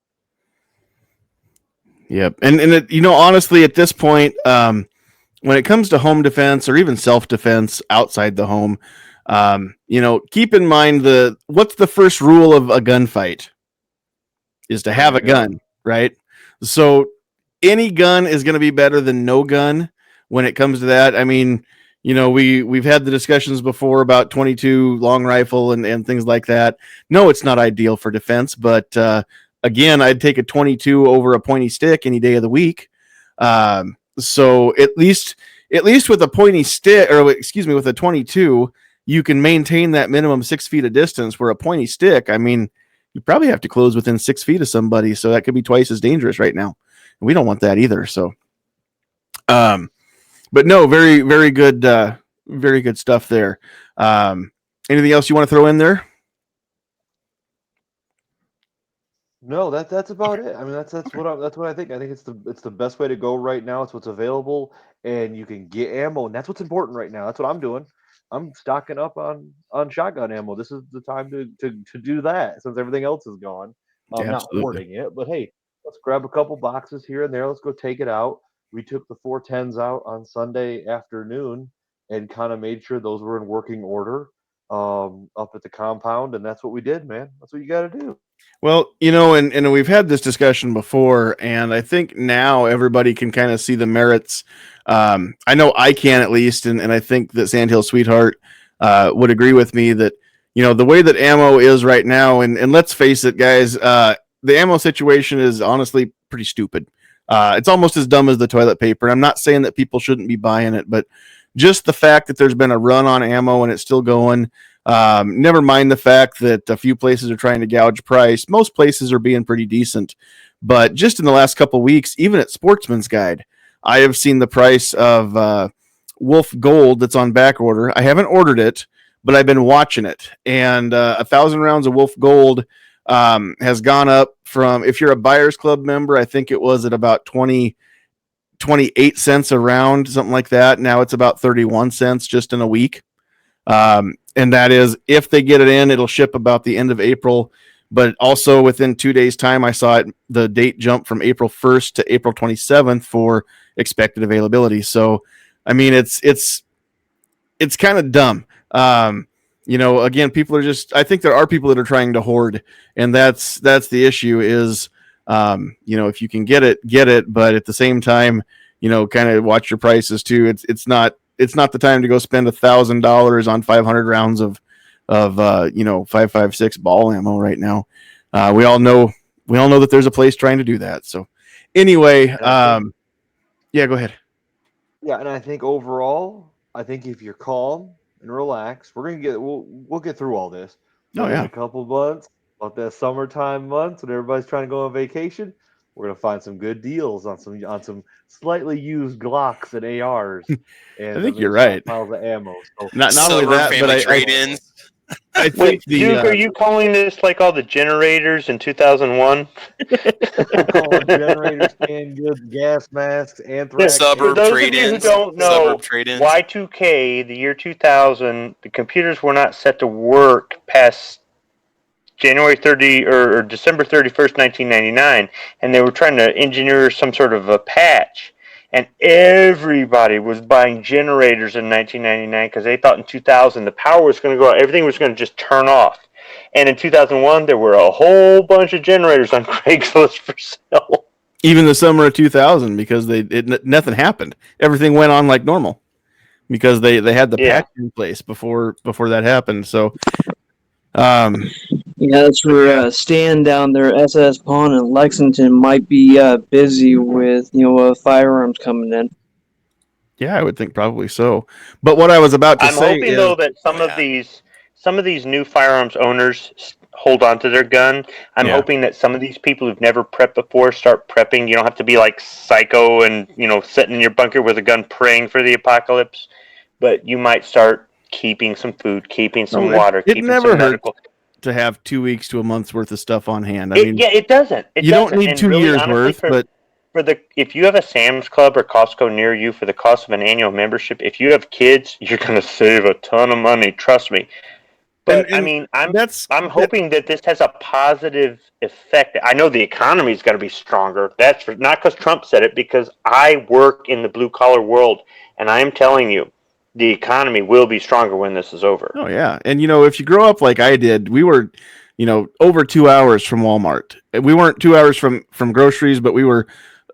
Yep. And it, honestly, at this point, when it comes to home defense or even self-defense outside the home, keep in mind what's the first rule of a gunfight is to have a gun, right? So any gun is going to be better than no gun when it comes to that. I mean, we've had the discussions before about 22 long rifle and things like that. No, it's not ideal for defense, but again, I'd take a 22 over a pointy stick any day of the week. So at least with a pointy stick, or excuse me, with a 22, you can maintain that minimum 6 feet of distance. Where a pointy stick, I mean, you probably have to close within 6 feet of somebody, so that could be twice as dangerous right now. And we don't want that either. So, but no, very, very good stuff there. Anything else you want to throw in there? No, that's about it. I mean, that's what I think. I think it's the best way to go right now. It's what's available, and you can get ammo, and that's what's important right now. That's what I'm doing. I'm stocking up on shotgun ammo. This is the time to do that since everything else is gone. I'm not Absolutely. hoarding it, but hey, let's grab a couple boxes here and there. Let's go take it out. We took the 410s out on Sunday afternoon and kind of made sure those were in working order up at the compound, and that's what we did, man. That's what you got to do. Well, and we've had this discussion before, and I think now everybody can kind of see the merits. I know I can at least, and I think that Sandhills Sweetheart would agree with me that, the way that ammo is right now, and let's face it, guys, the ammo situation is honestly pretty stupid. It's almost as dumb as the toilet paper. I'm not saying that people shouldn't be buying it, but just the fact that there's been a run on ammo and it's still going. Never mind the fact that a few places are trying to gouge price. Most places are being pretty decent. But just in the last couple of weeks, even at Sportsman's Guide, I have seen the price of Wolf Gold that's on back order. I haven't ordered it, but I've been watching it. And 1,000 rounds of Wolf Gold has gone up from, if you're a Buyers Club member, I think it was at about 28 cents a round, something like that. Now it's about 31 cents just in a week. And that is, if they get it in, it'll ship about the end of April. But also within 2 days' time, I saw the date jump from April 1st to April 27th for expected availability. So, I mean, it's kind of dumb. Again, people are I think there are people that are trying to hoard, and that's the issue is, if you can get it, but at the same time, kind of watch your prices too. It's not the time to go spend $1,000 on 500 rounds of 5.56 ball ammo right now. We all know that there's a place trying to do that. So anyway, yeah, go ahead. Yeah, and I think overall, if you're calm and relaxed, we'll get through all this. Oh, In yeah. a couple months, about that summertime months when everybody's trying to go on vacation, we're gonna find some good deals on some slightly used Glocks and ARs. And I think you're right. Piles of ammo. So Not only Suburb that, but family trade-ins. I think Wait, the Duke, are you calling this like all the generators in 2001? Calling generators, canned goods, gas masks, anthrax. For Suburb those of you who trade-ins. don't know, Suburb trade-ins. Y2K, the year 2000, the computers were not set to work past January 30 or December 31st, 1999, and they were trying to engineer some sort of a patch. And everybody was buying generators in 1999 because they thought in 2000 the power was going to go out, everything was going to just turn off. And in 2001, there were a whole bunch of generators on Craigslist for sale. even the summer of 2000, because nothing happened. Everything went on like normal because they had the Yeah. patch in place before that happened. So, Yeah, that's where Stan down there, SS Pawn in Lexington, might be busy with firearms coming in. yeah, I would think probably so. But what I was about to I'm say hoping is, though that some of these new firearms owners hold on to their gun. I'm Yeah. hoping that some of these people who've never prepped before start prepping. You don't have to be like psycho and sitting in your bunker with a gun praying for the apocalypse, but you might start keeping some food, keeping some water, it keeping never some hurt medical. to have 2 weeks to a month's worth of stuff on hand. I mean, It doesn't. you don't need And 2 really, years honestly, worth, but if you have a Sam's Club or Costco near you for the cost of an annual membership, if you have kids, you're going to save a ton of money. Trust me. But And I mean, I'm that's hoping that this has a positive effect. I know the economy's got to be stronger. That's not because Trump said it, because I work in the blue collar world, and I am telling you, the economy will be stronger when this is over. Oh yeah, and if you grow up like I did, we were, over 2 hours from Walmart. We weren't 2 hours from groceries, but we were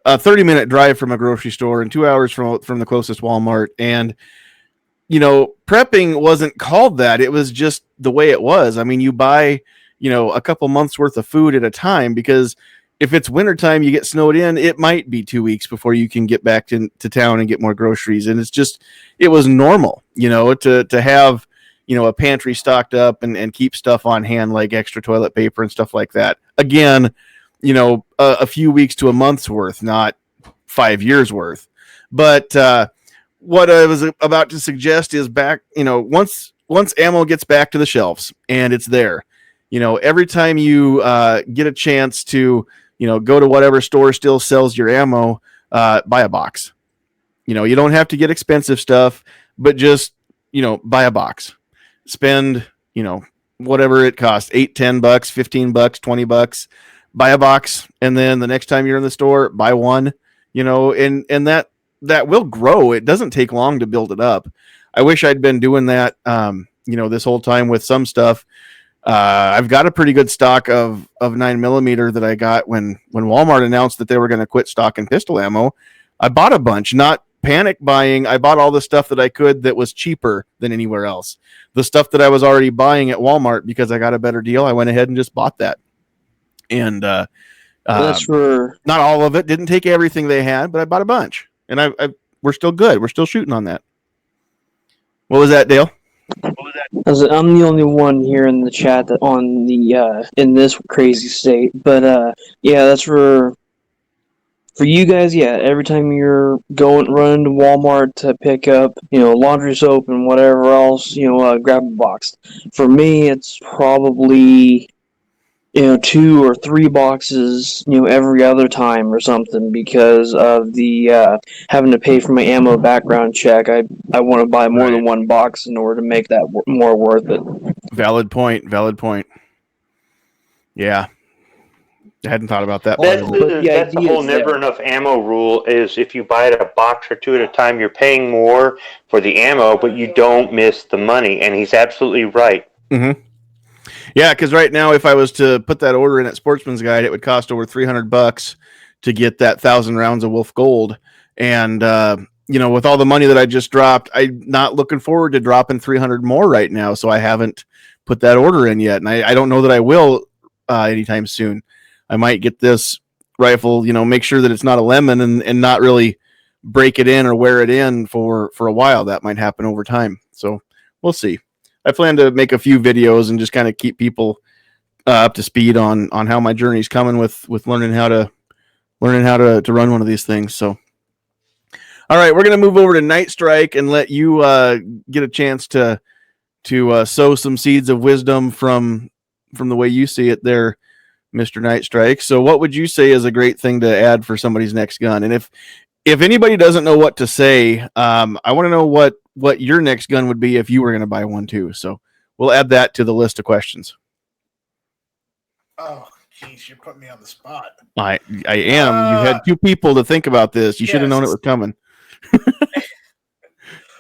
a 30-minute drive from a grocery store and 2 hours from the closest Walmart. And prepping wasn't called that. It was just the way it was. I mean, you buy, a couple months worth of food at a time, because if it's wintertime, you get snowed in, it might be 2 weeks before you can get back to town and get more groceries. And it was normal, to have, a pantry stocked up and keep stuff on hand, like extra toilet paper and stuff like that. Again, a few weeks to a month's worth, not 5 years worth. But what I was about to suggest is back, once ammo gets back to the shelves and it's there, every time you get a chance to, go to whatever store still sells your ammo, buy a box. You don't have to get expensive stuff, but just, buy a box. Spend, whatever it costs, $8, $10, $15, $20, buy a box. And then the next time you're in the store, buy one, and that will grow. It doesn't take long to build it up. I wish I'd been doing that, this whole time with some stuff. I've got a pretty good stock of 9mm that I got when Walmart announced that they were going to quit stocking pistol ammo. I bought a bunch, not panic buying. I bought all the stuff that I could that was cheaper than anywhere else. The stuff that I was already buying at Walmart because I got a better deal, I went ahead and just bought that. And That's for not all of it. Didn't take everything they had, but I bought a bunch. And we're still good. We're still shooting on that. What was that, Dale? I'm the only one here in the chat that on the in this crazy state. But yeah, that's for you guys. Yeah, every time you're running to Walmart to pick up laundry soap and whatever else, grab a box. For me, it's probably 2 or 3 boxes, every other time or something, because of the having to pay for my ammo background check. I want to buy more than one box in order to make that more worth it. Valid point. Yeah. I hadn't thought about that. That's part of it. the whole never enough ammo rule. Is if you buy it a box or 2 at a time, you're paying more for the ammo, but you don't miss the money. And he's absolutely right. Mm-hmm. Yeah, because right now, if I was to put that order in at Sportsman's Guide, it would cost over $300 to get that 1,000 rounds of Wolf Gold. And with all the money that I just dropped, I'm not looking forward to dropping 300 more right now. So I haven't put that order in yet, and I don't know that I will anytime soon. I might get this rifle, make sure that it's not a lemon and not really break it in or wear it in for a while. That might happen over time. So we'll see. I plan to make a few videos and just kind of keep people up to speed on how my journey's coming with learning how to run one of these things. So, all right, we're going to move over to Night Strike and let you get a chance to to sow some seeds of wisdom from the way you see it there, Mr. Night Strike. So what would you say is a great thing to add for somebody's next gun? And if anybody doesn't know what to say, I want to know what your next gun would be if you were going to buy one too. So we'll add that to the list of questions. Oh, geez, you're putting me on the spot. I am. You had two people to think about this. You should have known it was coming.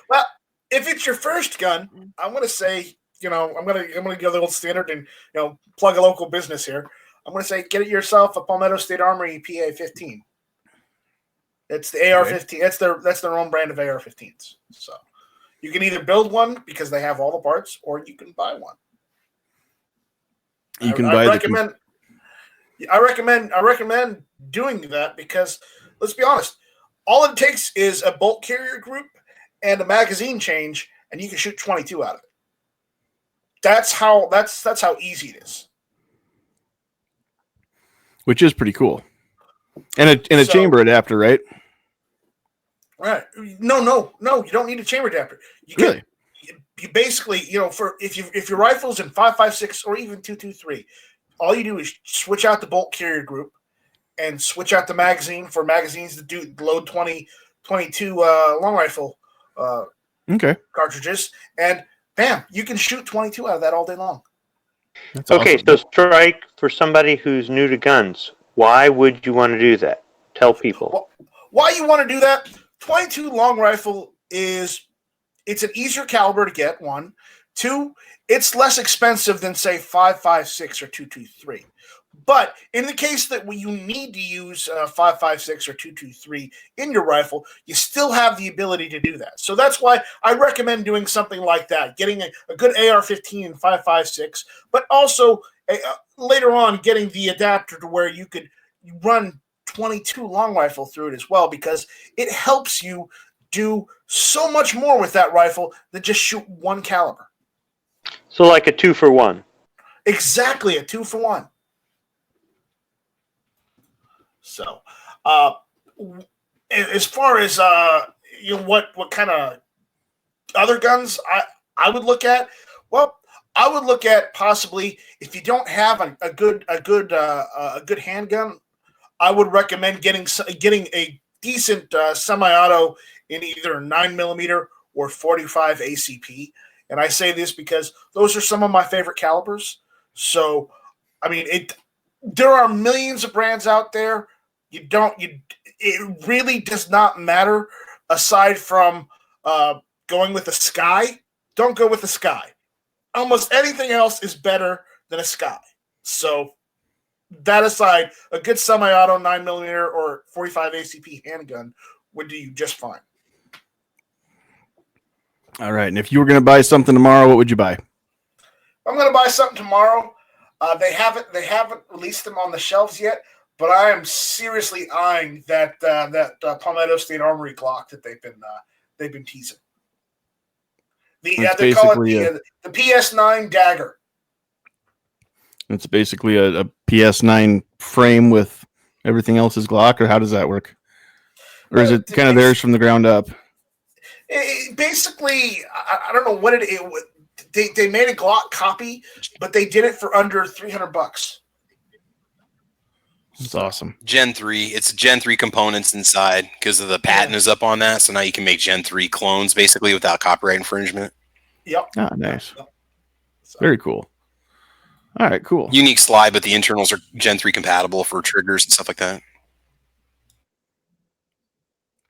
Well, if it's your first gun, I'm going to say, I'm going to go the old standard and plug a local business here. I'm going to say get it yourself a Palmetto State Armory PA-15. It's the AR-15. That's their own brand of AR-15s. So you can either build one because they have all the parts, or you can buy one. I recommend doing that because let's be honest, all it takes is a bolt carrier group and a magazine change, and you can shoot 22 out of it. That's how easy it is. Which is pretty cool. And a chamber adapter, right? Right. No, you don't need a chamber adapter. Really? You basically, for if your rifle's in 5.56 or even 2.23, all you do is switch out the bolt carrier group and switch out the magazine for magazines that do load 22 long rifle cartridges, and bam, you can shoot 22 out of that all day long. That's okay, awesome. so Strike, for somebody who's new to guns, why would you want to do that? Tell people. Well, why you want to do that? 22 long rifle it's an easier caliber to get, one. Two, it's less expensive than, say, 5.56 or 2.23. But in the case that you need to use 5.56 or 2.23 in your rifle, you still have the ability to do that. So that's why I recommend doing something like that, getting a good AR-15 and 5.56, but also later on getting the adapter to where you could run 22 long rifle through it as well, because it helps you do so much more with that rifle than just shoot one caliber. So like a 2-for-1. Exactly, a 2-for-1. So, as far as what kind of other guns I would look at, well, I would look at possibly, if you don't have a good handgun, I would recommend getting a decent semi-auto in either 9mm or 45 ACP. And I say this because those are some of my favorite calibers. So, I mean, there are millions of brands out there. It really does not matter aside from going with a Sky. Don't go with a Sky. Almost anything else is better than a Sky. So that aside, a good semi-auto 9mm or 45 ACP handgun would do you just fine. All right. And if you were going to buy something tomorrow, what would you buy? I'm going to buy something tomorrow. They haven't released them on the shelves yet, but I am seriously eyeing that Palmetto State Armory Glock that they've been teasing. They call it the PS9 Dagger. It's basically a PS9 frame with everything else is Glock, or how does that work? Or is it kind of theirs from the ground up? Basically, I don't know what it is. They made a Glock copy, but they did it for under $300. It's awesome. Gen 3. It's Gen 3 components inside because of the patent is up on that. So now you can make Gen 3 clones basically without copyright infringement. Yep. Ah, nice. Yep. Very cool. All right, cool. Unique slide, but the internals are Gen 3 compatible for triggers and stuff like that.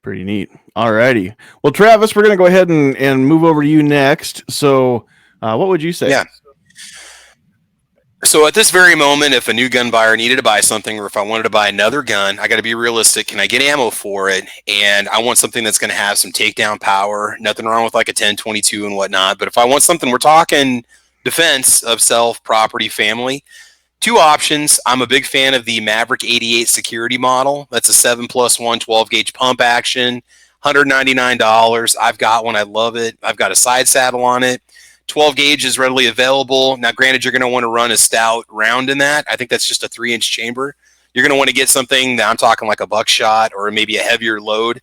Pretty neat. All righty. Well, Travis, we're going to go ahead and move over to you next. So what would you say? Yeah. So at this very moment, if a new gun buyer needed to buy something, or if I wanted to buy another gun, I got to be realistic. Can I get ammo for it? And I want something that's going to have some takedown power. Nothing wrong with like a 10-22 and whatnot. But if I want something, we're talking defense of self, property, family. Two options. I'm a big fan of the Maverick 88 security model. That's a 7+1 12-gauge pump action, $199. I've got one. I love it. I've got a side saddle on it. 12 gauge is readily available. Now, granted, you're going to want to run a stout round in that. I think that's just a 3-inch chamber. You're going to want to get something that I'm talking like a buckshot or maybe a heavier load.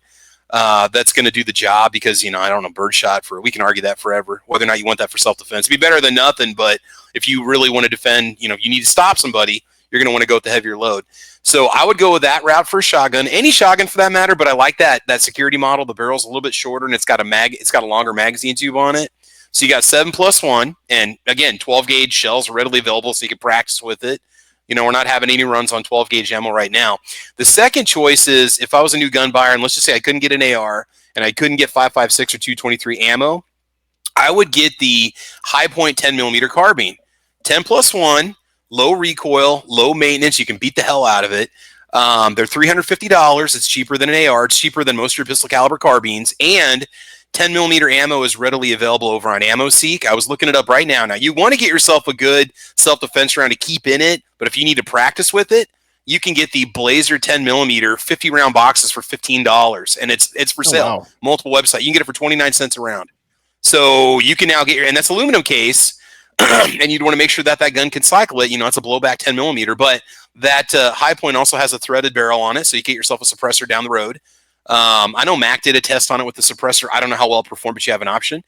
that's going to do the job because, I don't know, birdshot we can argue that forever, whether or not you want that for self-defense. It'd be better than nothing, but if you really want to defend, if you need to stop somebody, you're going to want to go with the heavier load. So I would go with that route for a shotgun, any shotgun for that matter, but I like that security model. The barrel's a little bit shorter and it's got a longer magazine tube on it. So you got 7+1, and again, 12 gauge shells are readily available, so you can practice with it. We're not having any runs on 12 gauge ammo right now. The second choice is if I was a new gun buyer, and let's just say I couldn't get an AR and I couldn't get 5.56 or 223 ammo, I would get the High Point 10mm carbine. 10+1, low recoil, low maintenance. You can beat the hell out of it. They're $350. It's cheaper than an AR. It's cheaper than most of your pistol caliber carbines, and 10mm ammo is readily available over on AmmoSeek. I was looking it up right now. Now, you want to get yourself a good self-defense round to keep in it, but if you need to practice with it, you can get the Blazer 10mm 50-round boxes for $15, and it's for sale. Wow. Multiple websites. You can get it for 29 cents a round. So you can now get and that's aluminum case, and you'd want to make sure that gun can cycle it. It's a blowback 10mm, but that High Point also has a threaded barrel on it, so you get yourself a suppressor down the road. I know Mac did a test on it with the suppressor. I don't know how well it performed, but you have an option.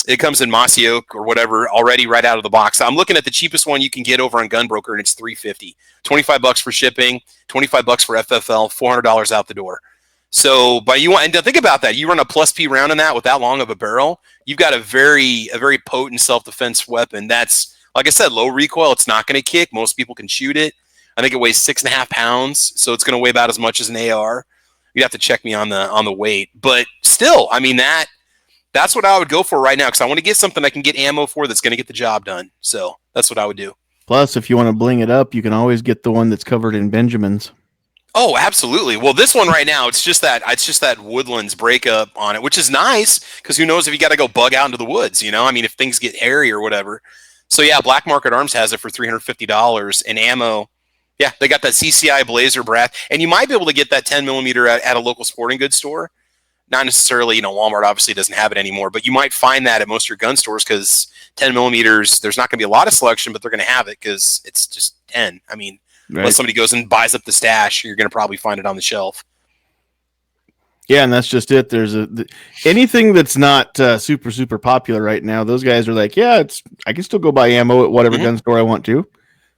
It comes in mossy oak or whatever already right out of the box. I'm looking at the cheapest one you can get over on Gunbroker, and it's $350. $25 for shipping, $25 for FFL, $400 out the door. So, but and to think about that, you run a plus P round in that with that long of a barrel, you've got a very potent self-defense weapon. That's, like I said, low recoil. It's not going to kick. Most people can shoot it. I think it weighs 6.5 pounds, so it's going to weigh about as much as an AR. You'd have to check me on the weight, but still, that's what I would go for right now because I want to get something I can get ammo for that's going to get the job done. So that's what I would do. Plus, if you want to bling it up, you can always get the one that's covered in Benjamins. Oh, absolutely. Well, this one right now, it's just that Woodlands breakup on it, which is nice because who knows if you got to go bug out into the woods, if things get hairy or whatever. So yeah, Black Market Arms has it for $350 and ammo. Yeah, they got that CCI Blazer brass, and you might be able to get that 10mm at a local sporting goods store. Not necessarily, Walmart obviously doesn't have it anymore, but you might find that at most of your gun stores because 10mm, there's not going to be a lot of selection, but they're going to have it because it's just 10. Unless somebody goes and buys up the stash, you're going to probably find it on the shelf. Yeah, and that's just it. There's anything that's not super popular right now. Those guys are like, yeah, I can still go buy ammo at whatever gun store I want to.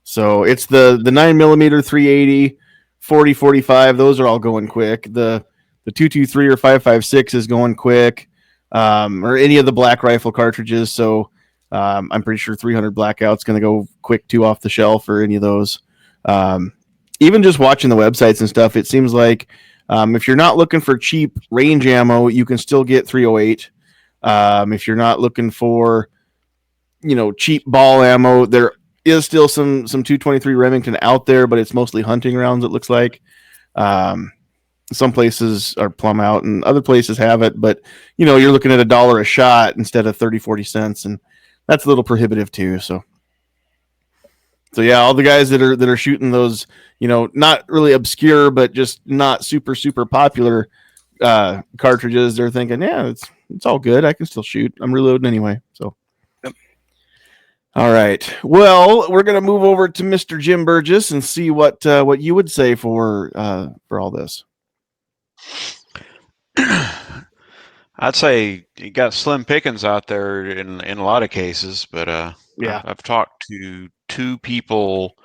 So it's the 9mm 380, 40, 45. Those are all going quick. The 223 or 5.56 is going quick, or any of the black rifle cartridges. So I'm pretty sure 300 Blackout's going to go quick too off the shelf or any of those. Even just watching the websites and stuff, it seems like if you're not looking for cheap range ammo, you can still get 308. If you're not looking for, cheap ball ammo, there is still some 223 Remington out there, but it's mostly hunting rounds, it looks like. Some places are plumb out and other places have it, but you're looking at $1 a shot instead of 30-40 cents, and that's a little prohibitive too. So yeah, all the guys that are shooting those, not really obscure but just not super popular cartridges, they're thinking, yeah, it's all good, I can still shoot, I'm reloading anyway. So all right, well, we're gonna move over to Mr. Jim Burgess and see what you would say for all this. I'd say you got slim pickings out there in a lot of cases, but yeah, I've talked to 2 people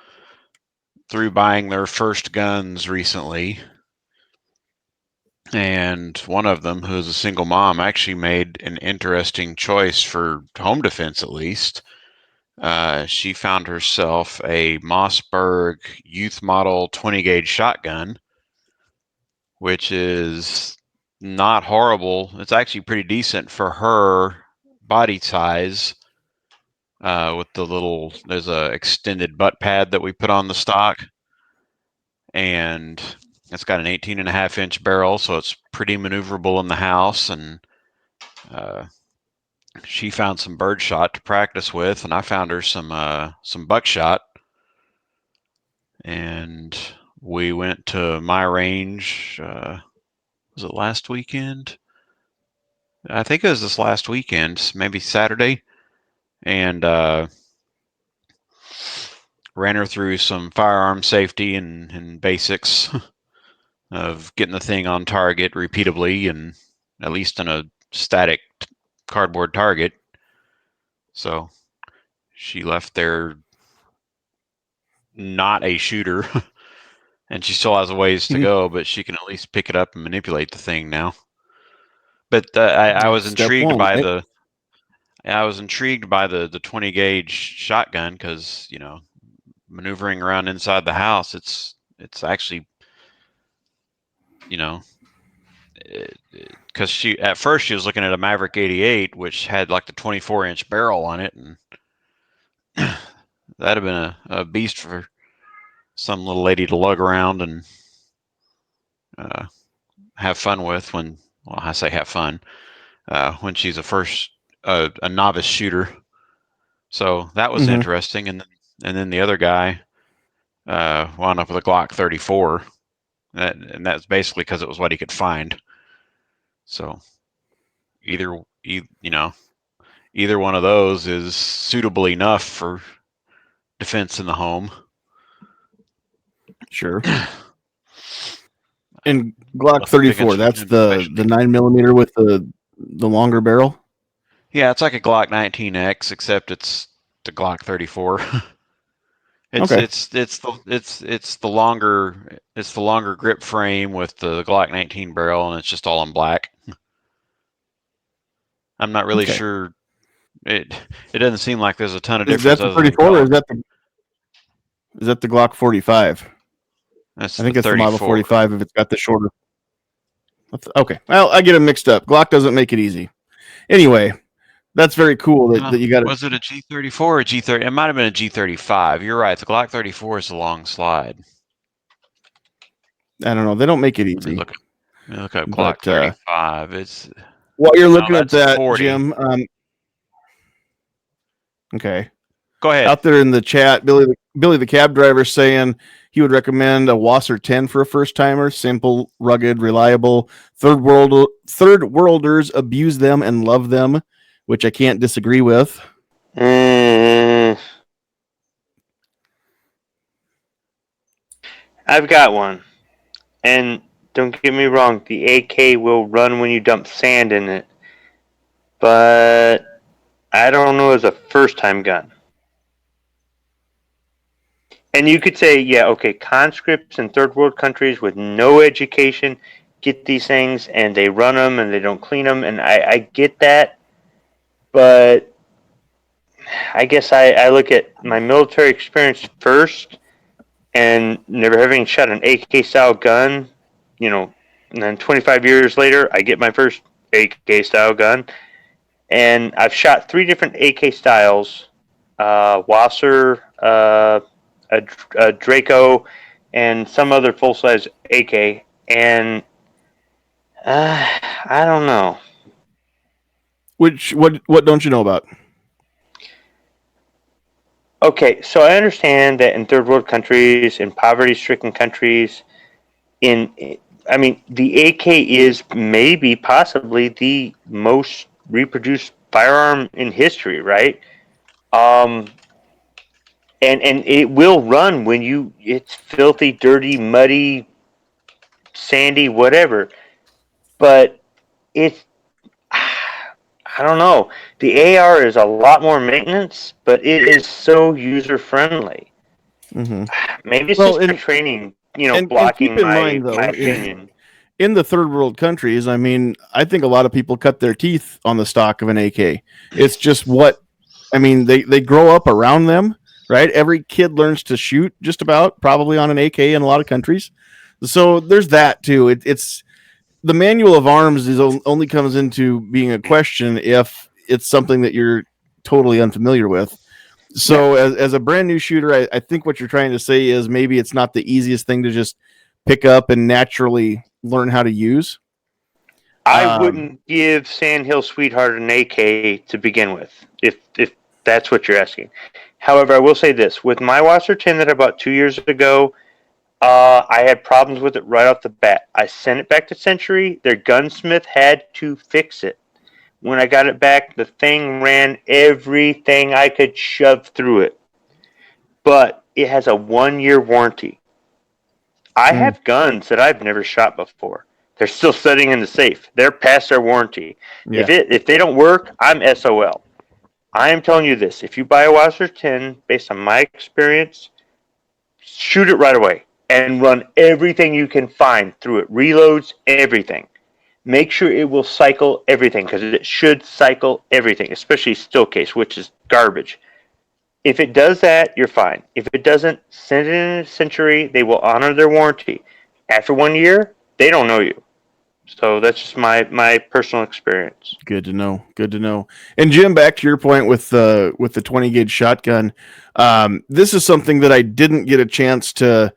through buying their first guns recently, and one of them, who's a single mom, actually made an interesting choice for home defense, at least. She found herself a Mossberg Youth Model 20 gauge shotgun, which is not horrible. It's actually pretty decent for her body size. With there's a extended butt pad that we put on the stock, and it's got an 18.5-inch barrel, so it's pretty maneuverable in the house. And she found some birdshot to practice with, and I found her some buckshot. And we went to my range. Was it last weekend? I think it was this last weekend, maybe Saturday, and ran her through some firearm safety and basics of getting the thing on target repeatably and at least in a static cardboard target. So she left there not a shooter, and she still has a ways to go, but she can at least pick it up and manipulate the thing now. But I was Step intrigued one, by right? the 20 gauge shotgun because maneuvering around inside the house, it's actually because she at first she was looking at a Maverick 88 which had like the 24-inch barrel on it, and that'd have been a beast for some little lady to lug around and have fun with I say have fun when she's a novice shooter. So that was interesting, and then the other guy wound up with a Glock 34, and that's basically because it was what he could find. So either one of those is suitable enough for defense in the home. Sure. And Glock 34, that's the 9mm with the longer barrel. Yeah, it's like a Glock 19X, except it's the Glock 34. Okay. It's the longer grip frame with the Glock 19 barrel, and it's just all in black. I'm not really sure. It doesn't seem like there's a ton of difference. Is that the 34 or is that the Glock 45? I think it's the model 45 if it's got the shorter. Okay. Well, I get them mixed up. Glock doesn't make it easy. Anyway, that's very cool that you got it. Was it a G34 or a G30? It might have been a G35. You're right. The Glock 34 is a long slide. I don't know. They don't make it easy. Look at Glock 35. It's while you're looking at that, 40. Jim. Okay. Go ahead. Out there in the chat, Billy the cab driver saying he would recommend a Wasser 10 for a first timer. Simple, rugged, reliable. Third worlders abuse them and love them, which I can't disagree with. I've got one. And don't get me wrong, the AK will run when you dump sand in it. But I don't know as a first-time gun. And you could say, yeah, okay, conscripts in third world countries with no education get these things and they run them and they don't clean them. And I get that. But I guess I look at my military experience first, and never having shot an AK-style gun, and then 25 years later, I get my first AK-style gun. And I've shot 3 different AK styles, Wasser, a Draco, and some other full-size AK. And I don't know. What don't you know about? Okay, so I understand that in third world countries, in poverty-stricken countries, the AK is maybe possibly the most reproduced firearm in history, right? And it will run when it's filthy, dirty, muddy, sandy, whatever. But I don't know. The AR is a lot more maintenance, but it is so user friendly. Mm-hmm. Maybe it's just my training, blocking and keep in mind, though, my opinion. In the third world countries, I think a lot of people cut their teeth on the stock of an AK. It's just they grow up around them, right? Every kid learns to shoot just about, probably on an AK in a lot of countries. So there's that too. It's the manual of arms only comes into being a question if it's something that you're totally unfamiliar with. So as a brand new shooter, I think what you're trying to say is maybe it's not the easiest thing to just pick up and naturally learn how to use. I wouldn't give Sandhills Sweetheart an AK to begin with, if that's what you're asking. However, I will say this. With my Wasser 10 that I bought 2 years ago, I had problems with it right off the bat. I sent it back to Century. Their gunsmith had to fix it. When I got it back, the thing ran everything I could shove through it. But it has a 1-year warranty. I have guns that I've never shot before. They're still sitting in the safe. They're past their warranty. Yeah. If they don't work, I'm SOL. I am telling you this. If you buy a Wasser 10, based on my experience, shoot it right away and run everything you can find through it. Reloads, everything. Make sure it will cycle everything, because it should cycle everything, especially still case, which is garbage. If it does that, you're fine. If it doesn't, send it in a Century. They will honor their warranty. After 1 year, they don't know you. So that's just my personal experience. Good to know. Good to know. And Jim, back to your point with the 20 gauge shotgun. This is something that I didn't get a chance to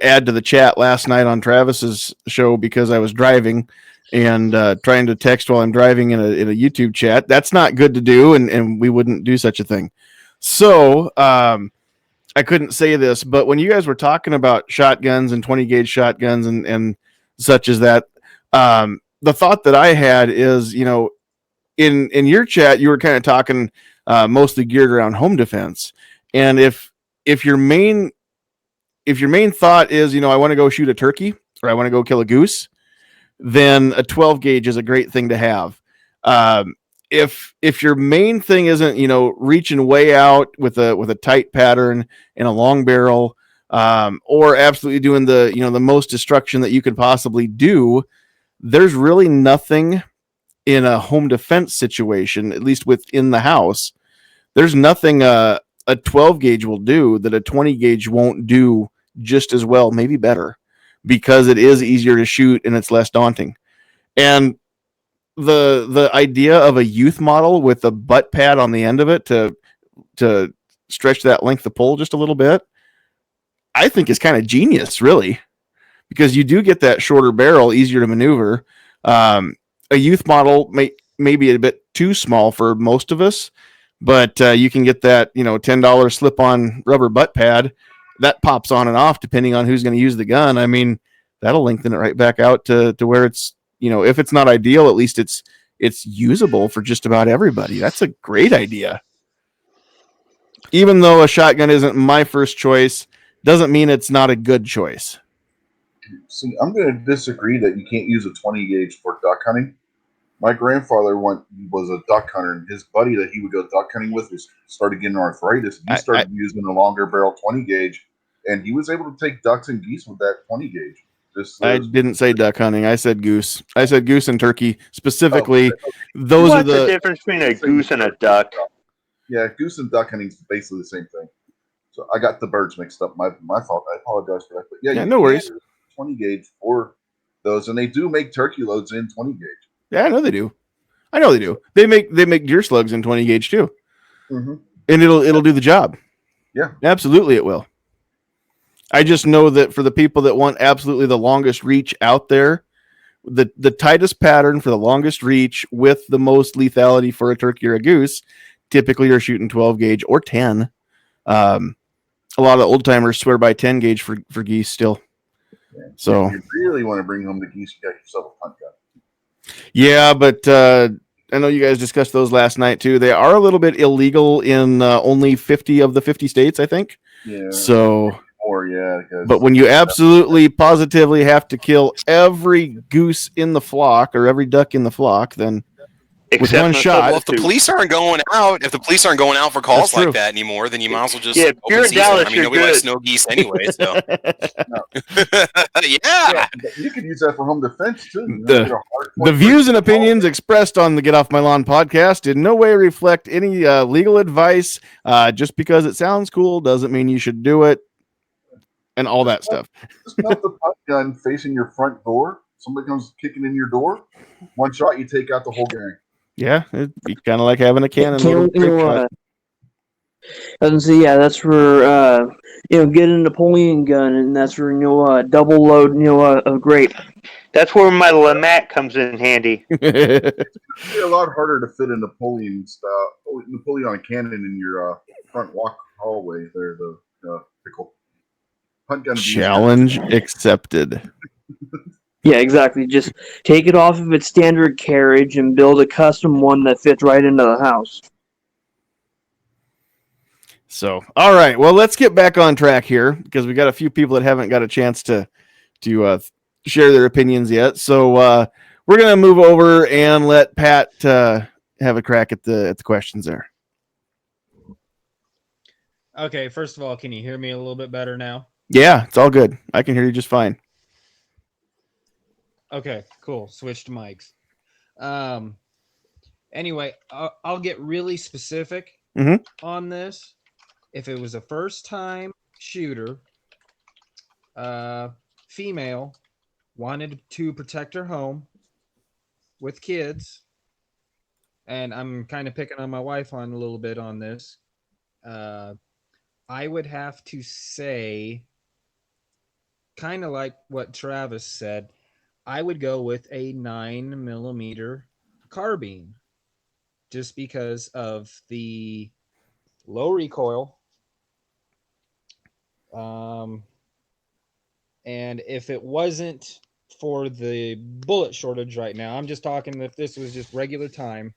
add to the chat last night on Travis's show because I was driving and trying to text while I'm driving in a YouTube chat. That's not good to do, and we wouldn't do such a thing. So I couldn't say this, but when you guys were talking about shotguns and 20 gauge shotguns and such as that, the thought that I had is, in your chat, you were kind of talking mostly geared around home defense. And if your main thought is, I want to go shoot a turkey or I want to go kill a goose, then a 12 gauge is a great thing to have. If your main thing isn't, reaching way out with a tight pattern and a long barrel, or absolutely doing the most destruction that you could possibly do, there's really nothing in a home defense situation, at least within the house. There's nothing a 12 gauge will do that a 20 gauge won't do just as well, maybe better, because it is easier to shoot and it's less daunting. And the idea of a youth model with a butt pad on the end of it to stretch that length of pull just a little bit, I think is kind of genius, really, because you do get that shorter barrel, easier to maneuver. A youth model may be a bit too small for most of us, but you can get that $10 slip-on rubber butt pad that pops on and off depending on who's going to use the gun. I mean, that'll lengthen it right back out to where it's, if it's not ideal, at least it's usable for just about everybody. That's a great idea. Even though a shotgun isn't my first choice, doesn't mean it's not a good choice. See, I'm going to disagree that you can't use a 20 gauge for duck hunting. My grandfather was a duck hunter, and his buddy that he would go duck hunting with started getting arthritis. He started using a longer barrel 20 gauge, and he was able to take ducks and geese with that 20 gauge. I didn't say duck hunting. I said goose. I said goose and turkey specifically. Those What's are the difference between a goose and a duck? Yeah, goose and duck hunting is basically the same thing. So I got the birds mixed up. My fault. I apologize for that. But yeah, no worries. 20 gauge for those, and they do make turkey loads in 20 gauge. Yeah, I know they do. They make deer slugs in 20 gauge too, mm-hmm. and it'll do the job. Yeah, absolutely, it will. I just know that for the people that want absolutely the longest reach out there, the tightest pattern for the longest reach with the most lethality for a turkey or a goose, typically you're shooting 12 gauge or 10. A lot of old timers swear by 10 gauge for geese still. Yeah. So if you really want to bring home the geese, you got yourself a punt gun. Yeah, but I know you guys discussed those last night too. They are a little bit illegal in only 50 of the 50 states, I think. Yeah. So. Yeah, but when you absolutely positively have to kill every goose in the flock or every duck in the flock, then with one shot. Well, if the police aren't going out for calls like that anymore, then you might as well just if you're in Dallas, I mean, nobody likes snow geese anyway. So yeah, you could use that for home defense too. The views and opinions expressed on the Get Off My Lawn podcast in no way reflect any legal advice. Just because it sounds cool doesn't mean you should do it. And all that stuff. Just mount the punt gun facing your front door. Somebody comes kicking in your door. One shot, you take out the whole gang. Yeah, it'd be kind of like having a cannon. And so that's where get a Napoleon gun, and that's where double load a grape. That's where my Lamat comes in handy. It's a lot harder to fit a Napoleon cannon in your front walk hallway there. The pickle. Challenge accepted. Yeah, exactly. Just take it off of its standard carriage and build a custom one that fits right into the house. So, all right. Well, let's get back on track here because we got a few people that haven't got a chance to share their opinions yet. So we're going to move over and let Pat have a crack at the questions there. Okay, first of all, can you hear me a little bit better now? Yeah, it's all good. I can hear you just fine. Okay, cool. Switched mics. Anyway, I'll get really specific on this. If it was a first-time shooter, female, wanted to protect her home with kids, and I'm kind of picking on my wife on a little bit on this, I would have to say, kind of like what Travis said, I would go with a 9mm carbine, just because of the low recoil. And if it wasn't for the bullet shortage right now, I'm just talking if this was just regular time,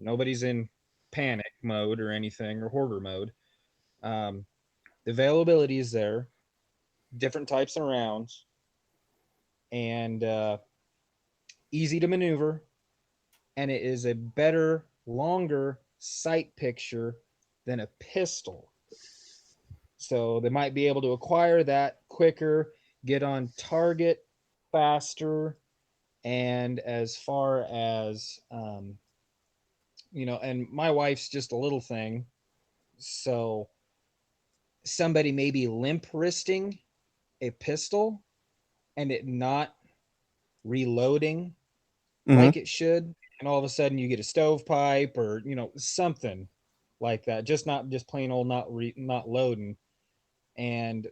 nobody's in panic mode or anything or hoarder mode. The availability is there, different types of rounds, and easy to maneuver, and it is a better, longer sight picture than a pistol. So they might be able to acquire that quicker, get on target faster, and as far as and my wife's just a little thing, so somebody may be limp wristing a pistol and it not reloading like it should, and all of a sudden you get a stovepipe or something like that, just plain old not loading. And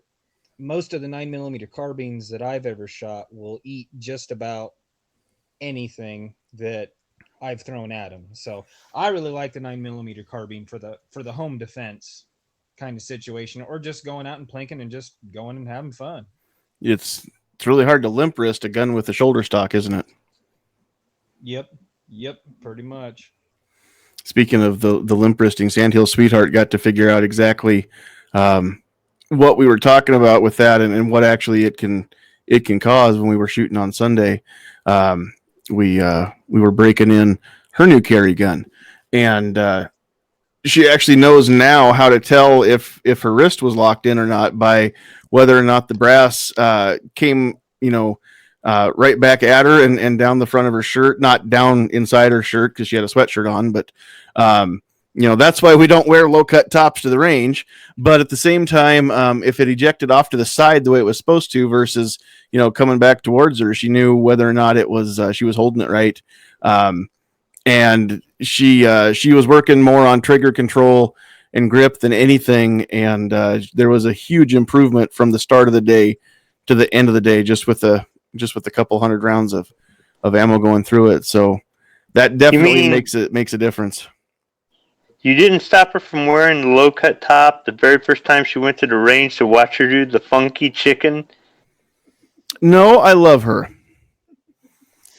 most of the 9mm carbines that I've ever shot will eat just about anything that I've thrown at them. So I really like the 9mm carbine for the home defense kind of situation, or just going out and planking and just going and having fun. It's really hard to limp wrist a gun with a shoulder stock, isn't it? Yep, pretty much. Speaking of the limp wristing, Sandhills Sweetheart got to figure out exactly what we were talking about with that, and what actually it can cause. When we were shooting on Sunday, we were breaking in her new carry gun, and she actually knows now how to tell if her wrist was locked in or not by whether or not the brass came right back at her and down the front of her shirt, not down inside her shirt because she had a sweatshirt on, but that's why we don't wear low cut tops to the range. But at the same time, if it ejected off to the side the way it was supposed to versus, coming back towards her, she knew whether or not it was, she was holding it right. And she was working more on trigger control and grip than anything. And there was a huge improvement from the start of the day to the end of the day, just with a couple hundred rounds of ammo going through it. So that definitely makes a difference. You didn't stop her from wearing the low-cut top the very first time she went to the range to watch her do the funky chicken? No, I love her.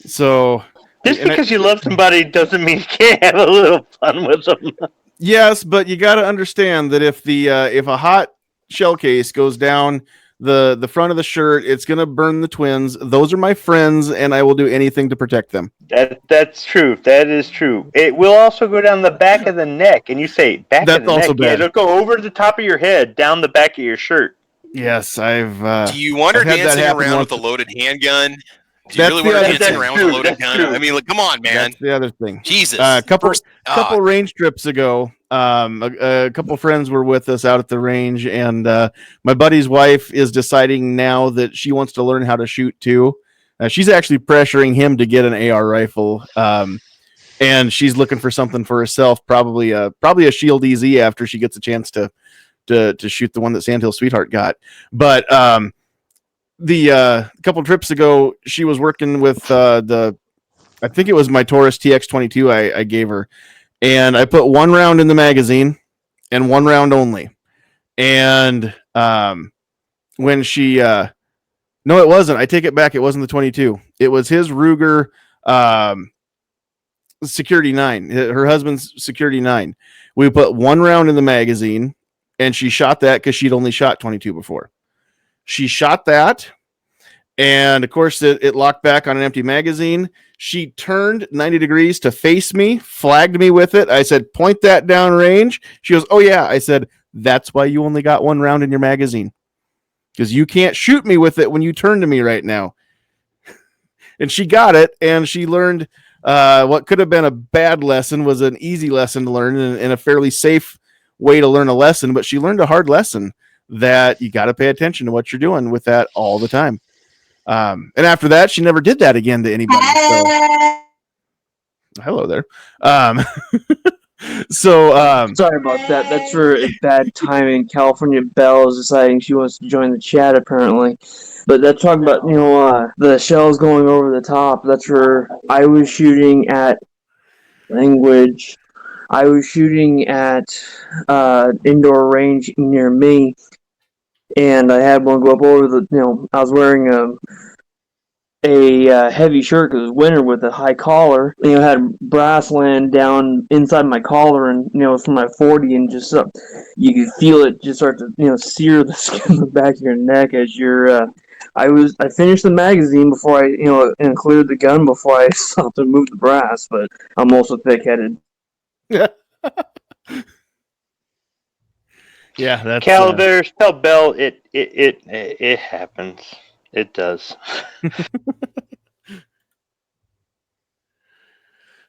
So just because you love somebody doesn't mean you can't have a little fun with them. Yes, but you got to understand that if a hot shell case goes down the front of the shirt, it's going to burn the twins. Those are my friends, and I will do anything to protect them. That's true. That is true. It will also go down the back of the neck, and you say back of the neck. Bad. Yeah, it'll go over the top of your head, down the back of your shirt. Yes, I've. Do you want her dancing around with a loaded handgun? Do you really want her dancing around with a loaded gun? True. I mean, come on, man. That's the other thing. Jesus. Couple range trips ago, a couple friends were with us out at the range, and my buddy's wife is deciding now that she wants to learn how to shoot too. She's actually pressuring him to get an AR rifle, and she's looking for something for herself, probably a Shield EZ after she gets a chance to shoot the one that Sandhills Sweetheart got. But the couple trips ago, she was working with I think it was my Taurus TX22 I gave her, and I put one round in the magazine and one round only. And when she no, it wasn't. I take it back. It wasn't the 22. It was his Ruger Security 9, her husband's Security 9. We put one round in the magazine, and she shot that because she'd only shot 22 before. She shot that, And of course, it locked back on an empty magazine. She turned 90 degrees to face me, flagged me with it. I said, point that down range. She goes, oh, yeah. I said, that's why you only got one round in your magazine, because you can't shoot me with it when you turn to me right now. And she got it, and she learned what could have been a bad lesson was an easy lesson to learn, and a fairly safe way to learn a lesson. But she learned a hard lesson that you got to pay attention to what you're doing with that all the time. And after that, she never did that again to anybody. So, hello there. Sorry about that. That's for bad timing. California Belle is deciding she wants to join the chat, apparently. But that's talking about, the shells going over the top. That's where I was shooting at language. I was shooting at indoor range near me, and I had one go up over the, I was wearing a heavy shirt because it was winter with a high collar. Had brass land down inside my collar, and from my 40, and just you could feel it just start to sear the skin on the back of your neck as you're. I finished the magazine before I included the gun before I stopped and moved the brass, but I'm also thick-headed. Yeah, that's Calaveras, tell Bell it happens. It does.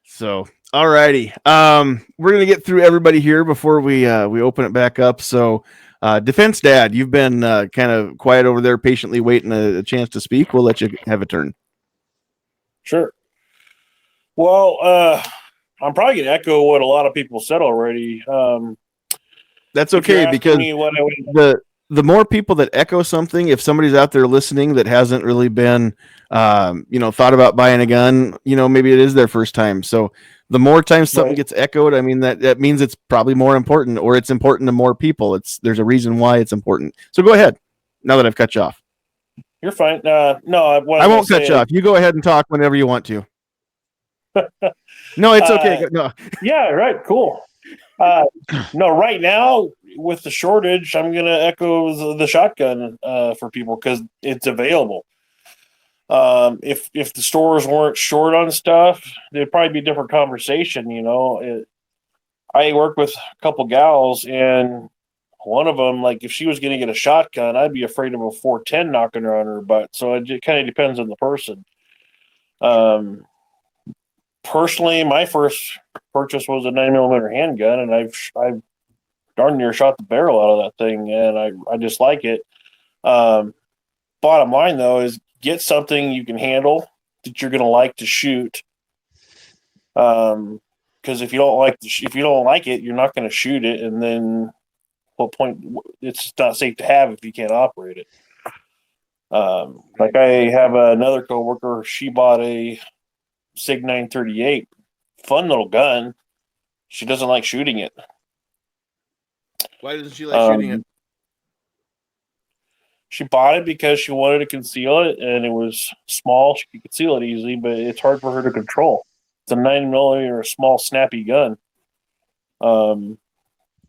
So, alrighty. We're gonna get through everybody here before we open it back up. So, Defense Dad, you've been kind of quiet over there, patiently waiting a chance to speak. We'll let you have a turn. Sure. Well, I'm probably gonna echo what a lot of people said already. That's okay, because the more people that echo something, if somebody's out there listening that hasn't really been, thought about buying a gun, maybe it is their first time. So the more times something gets echoed, I mean, that means it's probably more important, or it's important to more people. There's a reason why it's important. So go ahead. Now that I've cut you off. You're fine. No, I won't cut you off. You go ahead and talk whenever you want to. No, it's okay. No. Yeah, right. Cool. No, right now with the shortage, I'm gonna echo the shotgun for people because it's available. If the stores weren't short on stuff, there'd probably be a different conversation. I work with a couple gals, and one of them, like, if she was gonna get a shotgun, I'd be afraid of a 410 knocking her on her butt. So it kind of depends on the person. Personally, my first purchase was a 9mm handgun, and I've darn near shot the barrel out of that thing, and I just like it. Bottom line, though, is get something you can handle that you're going to like to shoot. Because if you don't like it, you're not going to shoot it, and then what point? It's not safe to have if you can't operate it. Like I have another coworker, she bought a Sig 938, fun little gun. She doesn't like shooting it. Why doesn't she like shooting it? She bought it because she wanted to conceal it, and it was small. She could conceal it easily, but it's hard for her to control. It's a 9mm, small, snappy gun. I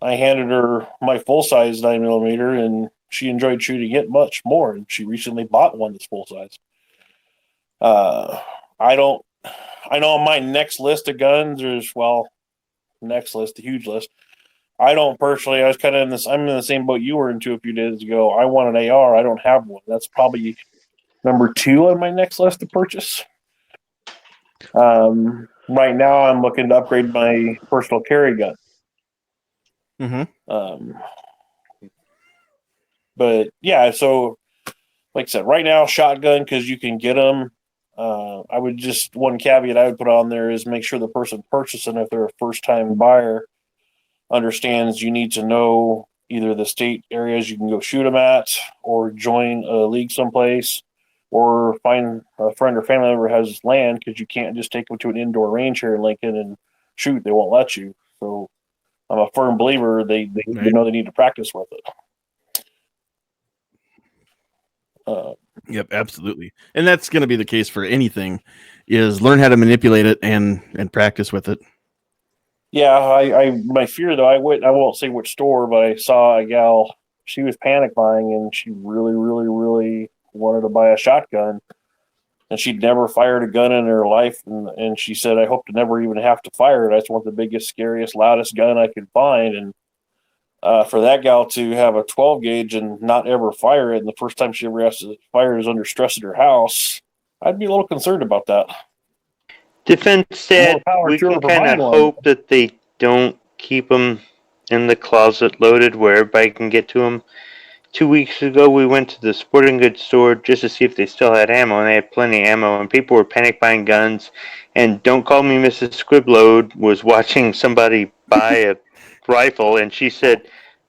handed her my full-size 9mm, and she enjoyed shooting it much more, and she recently bought one that's full-size. I know on my next list of guns, a huge list. I was kind of I'm in the same boat you were into a few days ago. I want an AR. I don't have one. That's probably number 2 on my next list to purchase. Right now I'm looking to upgrade my personal carry gun. Mm-hmm. But yeah, so like I said, right now shotgun, because you can get them. I would just, one caveat I would put on there is make sure the person purchasing, if they're a first-time buyer, understands you need to know either the state areas you can go shoot them at, or join a league someplace, or find a friend or family member who has land, because you can't just take them to an indoor range here in Lincoln and shoot. They won't let you. So I'm a firm believer they know they need to practice with it. Yep, absolutely. And that's going to be the case for anything, is learn how to manipulate it and practice with it. Yeah, my fear though, I won't say which store, but I saw a gal, she was panic buying, and she really, really, really wanted to buy a shotgun, and she'd never fired a gun in her life. And she said, I hope to never even have to fire it. I just want the biggest, scariest, loudest gun I could find. And for that gal to have a 12 gauge and not ever fire it, and the first time she ever has to fire is under stress at her house, I'd be a little concerned about that. Defense said power we to her can for kind buying of one. hope that they don't keep them in the closet loaded where everybody can get to them. 2 weeks ago, we went to the sporting goods store just to see if they still had ammo, and they had plenty of ammo, and people were panic buying guns. And Don't Call Me Mrs. Scribload was watching somebody buy a rifle, and she said,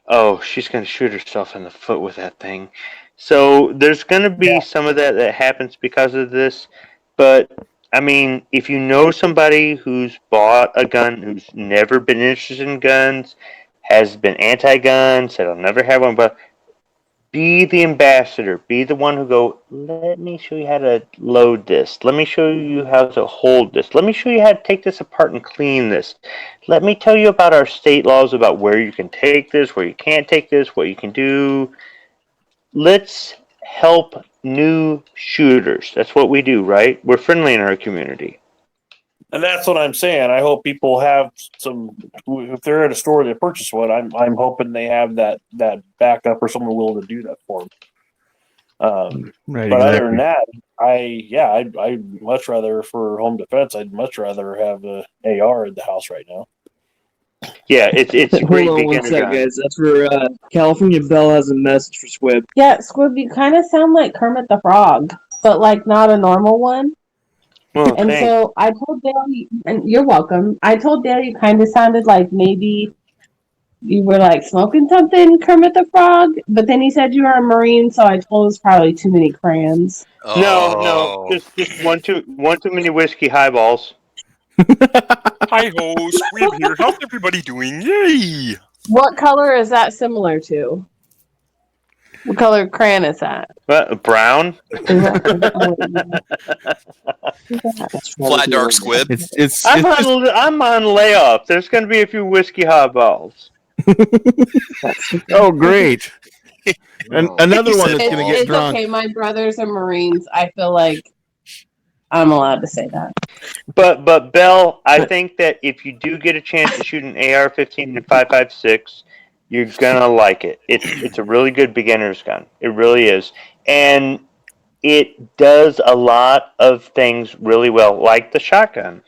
oh, she's going to shoot herself in the foot with that thing. So there's going to be some of that happens because of this. But, I mean, if you know somebody who's bought a gun, who's never been interested in guns, has been anti-gun, said I'll never have one, but be the ambassador. Be the one who go, let me show you how to load this. Let me show you how to hold this. Let me show you how to take this apart and clean this. Let me tell you about our state laws about where you can take this, where you can't take this, what you can do. Let's help new shooters. That's what we do, right? We're friendly in our community. And that's what I'm saying. I hope people have some. If they're at a store they purchase one, I'm hoping they have that backup or someone willing to do that for them. Right, but exactly. other than that, I'd much rather for home defense. I'd much rather have a AR in the house right now. Yeah, it's a great Hold on one beginner sec, gun. guys. That's for California Bell has a message for Squib. Yeah, Squib, you kind of sound like Kermit the Frog, but like not a normal one. Well, And thanks. so I told Dale, and you're welcome. I told Dale you kind of sounded like maybe you were like smoking something, Kermit the Frog. But then he said you were a Marine, so I told it was probably too many crayons. No, just one too many whiskey highballs. Hi ho, Squib here. How's everybody doing? Yay! What color is that similar to? What color crayon is that? Brown. Flat dark Squib. I'm on layoff. There's going to be a few whiskey highballs. Oh, great! And another one that's going to get It's drunk. okay. My brothers are Marines. I feel like I'm allowed to say that. But Bell, I think that if you do get a chance to shoot an AR-15 and 5.56, you're gonna like it. It's a really good beginner's gun. It really is, and it does a lot of things really well, like the shotgun.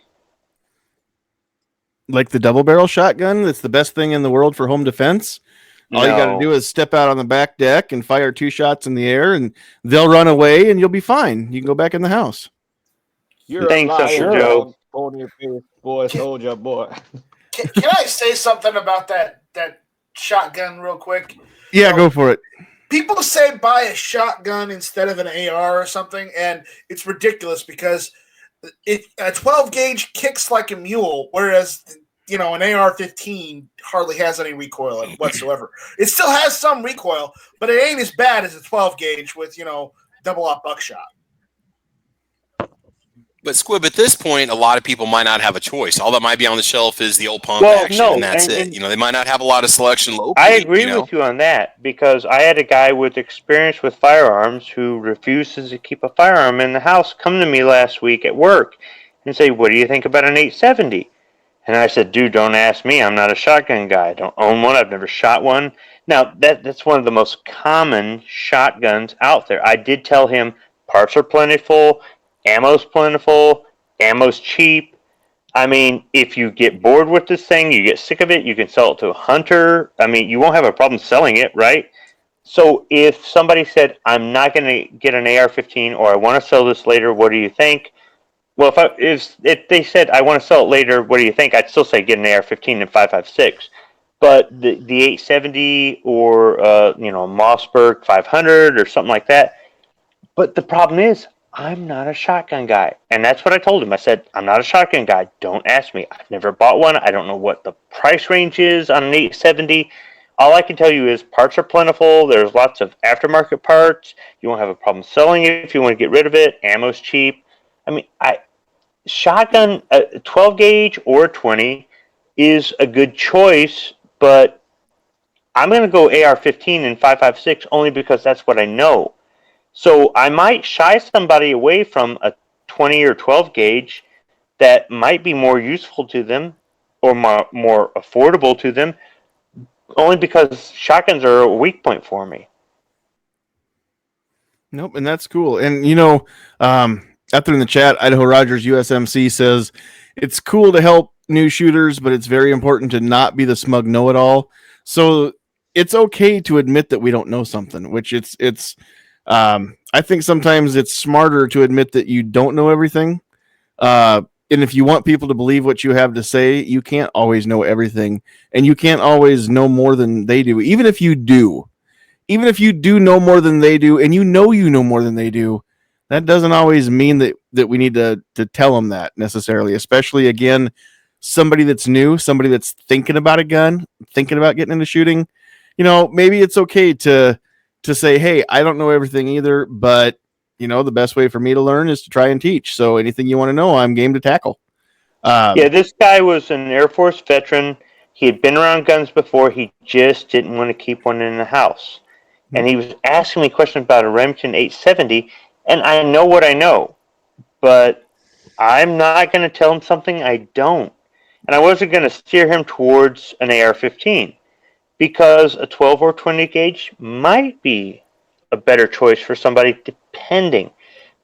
Like the double barrel shotgun, that's the best thing in the world for home defense. All you got to No. do is step out on the back deck and fire 2 shots in the air, and they'll run away, and you'll be fine. You can go back in the house. You're Thanks, a liar, Uncle Joe. dog. On your face, boy, soldier, boy. Can I say something about that shotgun real quick? Yeah, go for it. People say buy a shotgun instead of an AR or something, and it's ridiculous because a 12 gauge kicks like a mule, whereas an AR-15 hardly has any recoil whatsoever. It still has some recoil, but it ain't as bad as a 12 gauge with double-aught buckshot. But Squib, at this point, a lot of people might not have a choice. All that might be on the shelf is the old pump action, and that's it. They might not have a lot of selection locally. I agree with you on that, because I had a guy with experience with firearms who refuses to keep a firearm in the house come to me last week at work and say, what do you think about an 870? And I said, dude, don't ask me. I'm not a shotgun guy. I don't own one. I've never shot one. Now, that's one of the most common shotguns out there. I did tell him parts are plentiful, ammo's plentiful, ammo's cheap. I mean, if you get bored with this thing, you get sick of it, you can sell it to a hunter. I mean, you won't have a problem selling it, right? So if somebody said, I'm not going to get an AR-15 or I want to sell this later, what do you think? Well, if they said, I want to sell it later, what do you think? I'd still say get an AR-15 and 5.56. But the 870 or, a Mossberg 500 or something like that. But the problem is, I'm not a shotgun guy. And that's what I told him. I said, I'm not a shotgun guy. Don't ask me. I've never bought one. I don't know what the price range is on an 870. All I can tell you is parts are plentiful. There's lots of aftermarket parts. You won't have a problem selling it if you want to get rid of it. Ammo's cheap. I mean, shotgun, 12 gauge or 20 is a good choice, but I'm going to go AR-15 and 5.56 only because that's what I know. So I might shy somebody away from a 20 or 12 gauge that might be more useful to them or more affordable to them, only because shotguns are a weak point for me. Nope, and that's cool. And out there in the chat, Idaho Rogers USMC says it's cool to help new shooters, but it's very important to not be the smug know-it-all. So it's okay to admit that we don't know something, which it's I think sometimes it's smarter to admit that you don't know everything. And if you want people to believe what you have to say, you can't always know everything, and you can't always know more than they do. Even if you do know more than they do, and you know more than they do, that doesn't always mean that we need to tell them that necessarily. Especially again, somebody that's new, somebody that's thinking about a gun, thinking about getting into shooting. Maybe it's okay to say, hey, I don't know everything either, but the best way for me to learn is to try and teach. So anything you want to know, I'm game to tackle. Yeah, this guy was an Air Force veteran. He had been around guns before. He just didn't want to keep one in the house. And he was asking me questions about a Remington 870, and I know what I know, but I'm not going to tell him something I don't. And I wasn't going to steer him towards an AR-15 because a 12 or 20 gauge might be a better choice for somebody depending.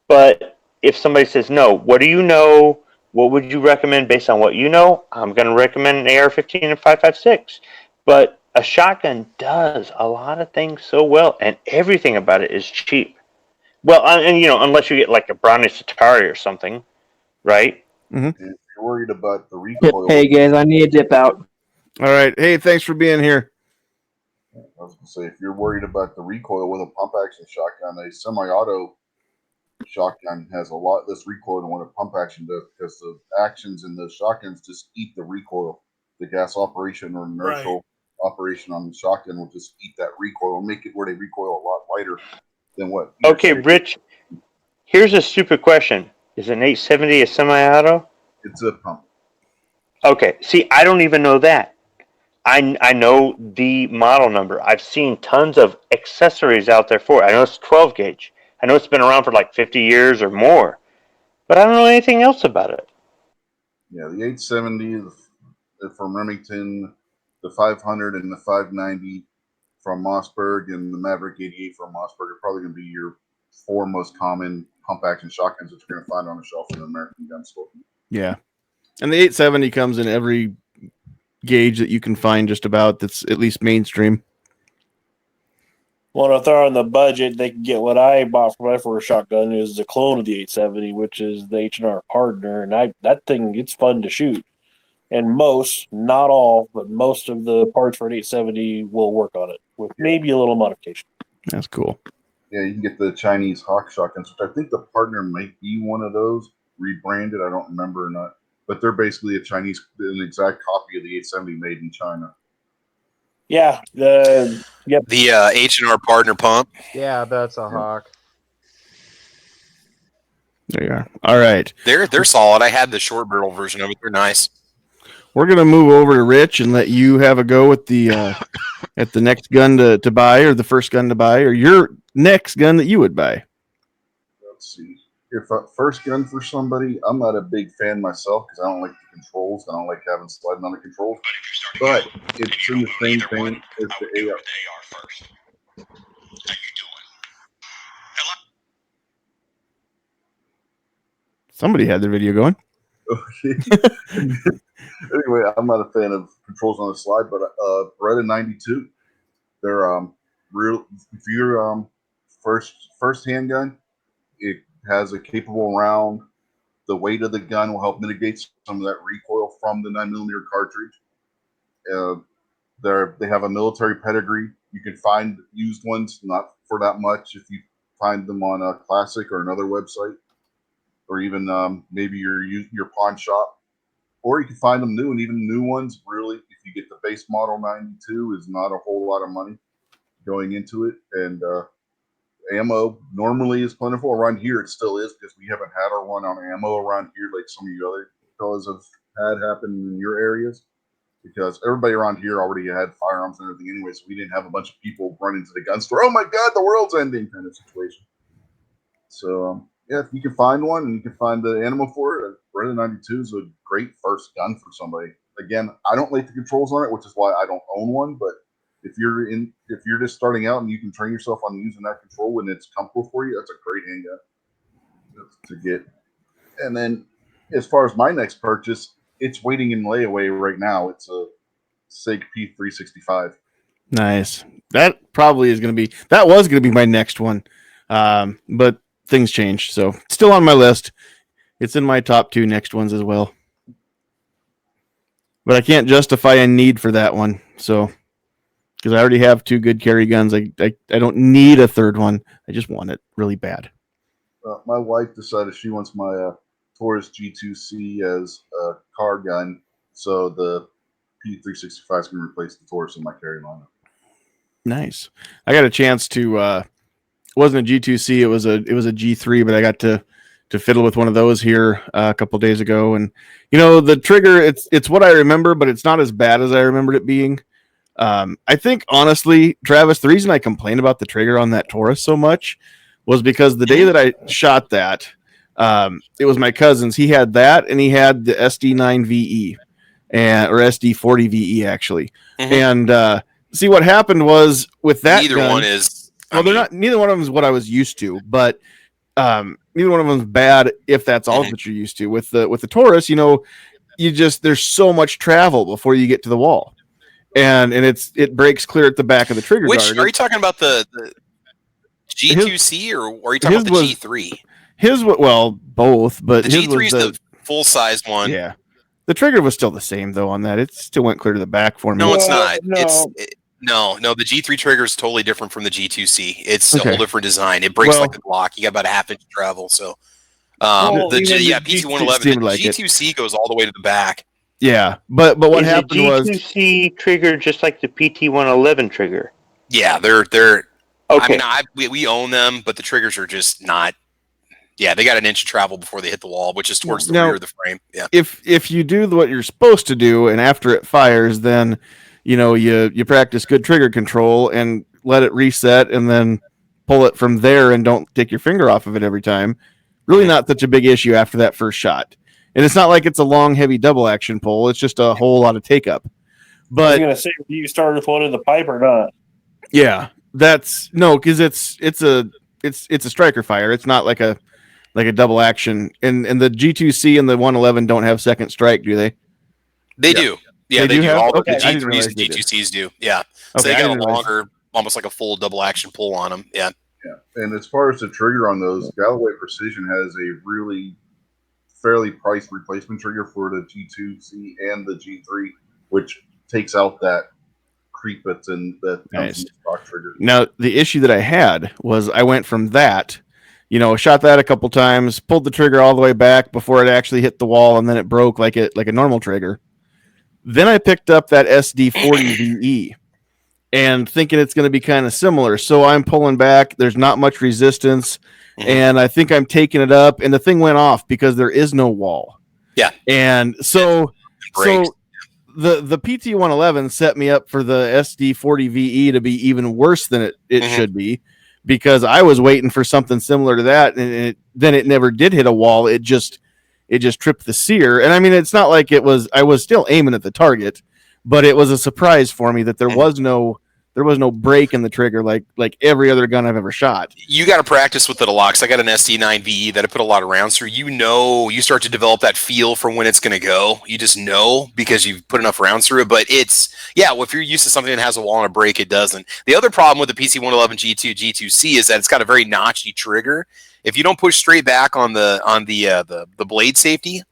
But if somebody says, no, what do you know? What would you recommend based on what you know? I'm going to recommend an AR-15 and 5.56. But a shotgun does a lot of things so well, and everything about it is cheap. Well, and unless you get like a Brownish Atari or something, right? If you're worried about the recoil, Hey guys, I need to dip out. All right. Hey, thanks for being here. I was gonna say, if you're worried about the recoil with a pump action shotgun, a semi-auto shotgun has a lot less recoil than what a pump action does, because the actions in the shotguns just eat the recoil. The gas operation or inertial operation on the shotgun will just eat that recoil and make it where they recoil a lot lighter than what. Okay, Rich, here's a stupid question. Is an 870 a semi-auto? It's a pump. Okay, see, I don't even know that. I know the model number. I've seen tons of accessories out there for it. I know it's 12 gauge. I know it's been around for like 50 years or more, but I don't know anything else about it. Yeah, the 870 from Remington, the 500 and the 590 from Mossberg, and the Maverick 88 from Mossberg are probably going to be your four most common pump action shotguns that you're going to find on the shelf in an American gun store. Yeah. And the 870 comes in every gauge that you can find just about that's at least mainstream. Well, if they're on the budget, they can get what I bought for my first shotgun is the clone of the 870, which is the H&R Partner, and that thing, it's fun to shoot. And most, not all, but most of the parts for an 870 will work on it with maybe a little modification. That's cool. Yeah, you can get the Chinese Hawk shotguns, which I think the Partner might be one of those rebranded. I don't remember or not, but they're basically an exact copy of the 870 made in China. Yeah, the H&R Partner pump. Yeah, that's a Hawk. There you are. All right. They're solid. I had the short barrel version of it. They're nice. We're gonna move over to Rich and let you have a go at the at the next gun to buy, or the first gun to buy, or your next gun that you would buy. Let's see. If a first gun for somebody, I'm not a big fan myself because I don't like the controls. I don't like having sliding on the controls. But it's in the same vein as the AR. first. How you doing? Hello? Somebody had their video going. Okay. Anyway, I'm not a fan of controls on the slide, but Beretta 92. They're real. If you're first handgun, it has a capable round. The weight of the gun will help mitigate some of that recoil from the 9mm cartridge. They have a military pedigree. You can find used ones, not for that much, if you find them on a Classic or another website, or even maybe your pawn shop. Or you can find them new, and even new ones, really, if you get the base model 92, is not a whole lot of money going into it. And ammo normally is plentiful. Around here, it still is, because we haven't had our run on ammo around here like some of you other fellas have had happen in your areas, because everybody around here already had firearms and everything anyway, so we didn't have a bunch of people running to the gun store, oh my God, the world's ending kind of situation. So yeah, if you can find one and you can find the animal for it, Brenda 92 is a great first gun for somebody. Again, I don't like the controls on it, which is why I don't own one. But if you're just starting out and you can train yourself on using that control when it's comfortable for you, that's a great handgun to get. And then as far as my next purchase, it's waiting in layaway right now. It's a SIG P365. Nice. That probably is going to be, that was going to be my next one. But things changed. So it's still on my list. It's in my top 2 next ones as well. But I can't justify a need for that one. So, because I already have 2 good carry guns, I don't need a third one. I just want it really bad. My wife decided she wants my Taurus G2C as a car gun, so the P365 is going to replace the Taurus in my carry lineup. Nice. I got a chance to. It wasn't a G2C. It was a G3, but I got to fiddle with one of those here a couple days ago, and the trigger. It's what I remember, but it's not as bad as I remembered it being. I think honestly, Travis, the reason I complained about the trigger on that Taurus so much was because the day that I shot that, it was my cousin's. He had that, and he had the SD9 VE, or SD40 VE actually. Mhm. And see what happened was with that. Neither gun, one is. they're not. Neither one of them is what I was used to, but neither one of them is bad if that's all that you're used to. With the Taurus, there's so much travel before you get to the wall, and it breaks clear at the back of the trigger guard. Are you talking about the G2C or are you talking about the G3? Both, but the G3 is the full size one. Yeah, the trigger was still the same though on that. It still went clear to the back for me. No, it's not. No. No. The G3 trigger is totally different from the G2C. It's a Okay. whole different design. It breaks like the Glock. You got about a half-inch travel. So, PT111, the G2C goes all the way to the back. Yeah, but what happened was the G2C trigger just like the PT111 trigger. Yeah, they're. Okay. I mean, we own them, but the triggers are just not. Yeah, they got an inch of travel before they hit the wall, which is towards the rear of the frame. Yeah. If you do what you're supposed to do, and after it fires, then you practice good trigger control and let it reset, and then pull it from there, and don't take your finger off of it every time. Really, not such a big issue after that first shot. And it's not like it's a long, heavy double action pull. It's just a whole lot of take up. But I was gonna say, do you start with one in the pipe or not? Yeah, because it's a striker fire. It's not like a double action. And the G2C and the 111 don't have second strike, do they? They do. Yeah, they do. Have? All the Okay. G3s and G2Cs do. Yeah. So they got a longer, almost like a full double action pull on them. Yeah. Yeah. And as far as the trigger on those, Galloway Precision has a really fairly priced replacement trigger for the G2C and the G3, which takes out that creep that's in the stock trigger. Now, the issue that I had was I went from that, shot that a couple times, pulled the trigger all the way back before it actually hit the wall, and then it broke like a normal trigger. Then I picked up that SD40 VE and thinking it's going to be kind of similar. So I'm pulling back. There's not much resistance. And I think I'm taking it up, and the thing went off because there is no wall. Yeah. And so the PT111 set me up for the SD40 VE to be even worse than it should be, because I was waiting for something similar to that, and then it never did hit a wall. It just tripped the sear. And I mean, it's not like I was still aiming at the target, but it was a surprise for me that there was no break in the trigger like every other gun I've ever shot. You got to practice with it a lot, because I got an SD9 VE that I put a lot of rounds through. You start to develop that feel for when it's going to go. You just know because you've put enough rounds through it. But well, if you're used to something that has a wall and a break, it doesn't. The other problem with the PC111 G2 G2C is that it's got a very notchy trigger. If you don't push straight back on the blade safety,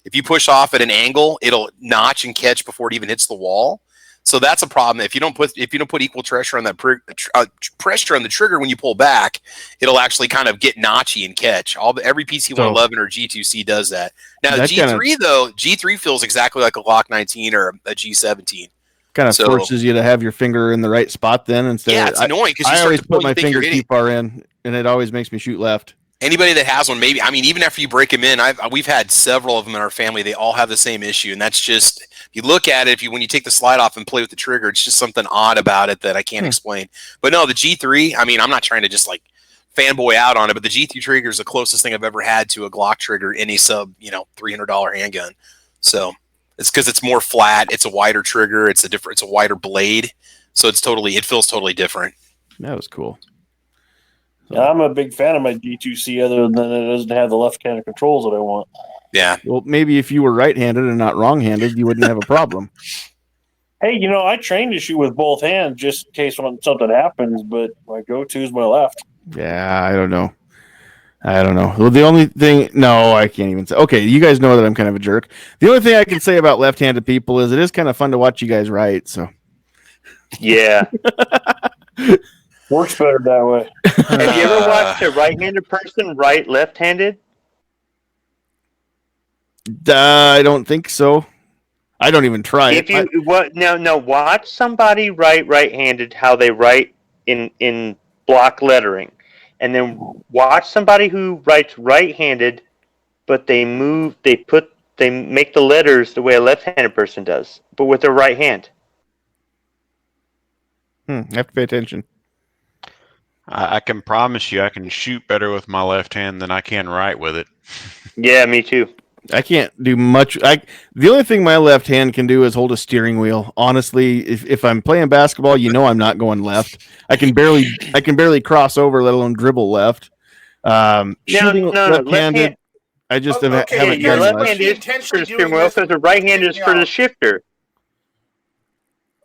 if you push off at an angle, it'll notch and catch before it even hits the wall. So that's a problem. If you don't put equal pressure on that pressure on the trigger when you pull back, it'll actually kind of get notchy and catch. Every PC111 or G2C does that. Now G3 though, G3 feels exactly like a Glock 19 or a G17. Kind of forces you to have your finger in the right spot then instead. Yeah, it's annoying because I always put my finger too far in, and it always makes me shoot left. Anybody that has one, maybe, I mean, even after you break them in, we've had several of them in our family. They all have the same issue, and that's just, if you look at it, when you take the slide off and play with the trigger, it's just something odd about it that I can't explain. But no, the G3, I mean, I'm not trying to just fanboy out on it, but the G3 trigger is the closest thing I've ever had to a Glock trigger, any sub, $300 handgun. So it's because it's more flat. It's a wider trigger. It's a wider blade. So it feels totally different. That was cool. Yeah, I'm a big fan of my G2C, other than it doesn't have the left-handed controls that I want. Yeah. Well, maybe if you were right-handed and not wrong-handed, you wouldn't have a problem. Hey, I trained to shoot with both hands just in case something happens, but my go-to is my left. Yeah, I don't know. Well, the only thing, no, I can't even say. Okay, you guys know that I'm kind of a jerk. The only thing I can say about left-handed people is it is kind of fun to watch you guys write. So, Yeah. Works better that way. Have you ever watched a right-handed person write left-handed? I don't think so. I don't even try If it. you watch somebody write right-handed how they write in block lettering, and then watch somebody who writes right-handed, but they make the letters the way a left-handed person does, but with their right hand. I have to pay attention. I can promise you I can shoot better with my left hand than I can write with it. Yeah, me too. I can't do much. The only thing my left hand can do is hold a steering wheel. Honestly, if I'm playing basketball, I'm not going left. I can barely cross over, let alone dribble left. Shooting left-handed, I just haven't Your done left much. hand is for the steering wheel because the right hand is for the shifter.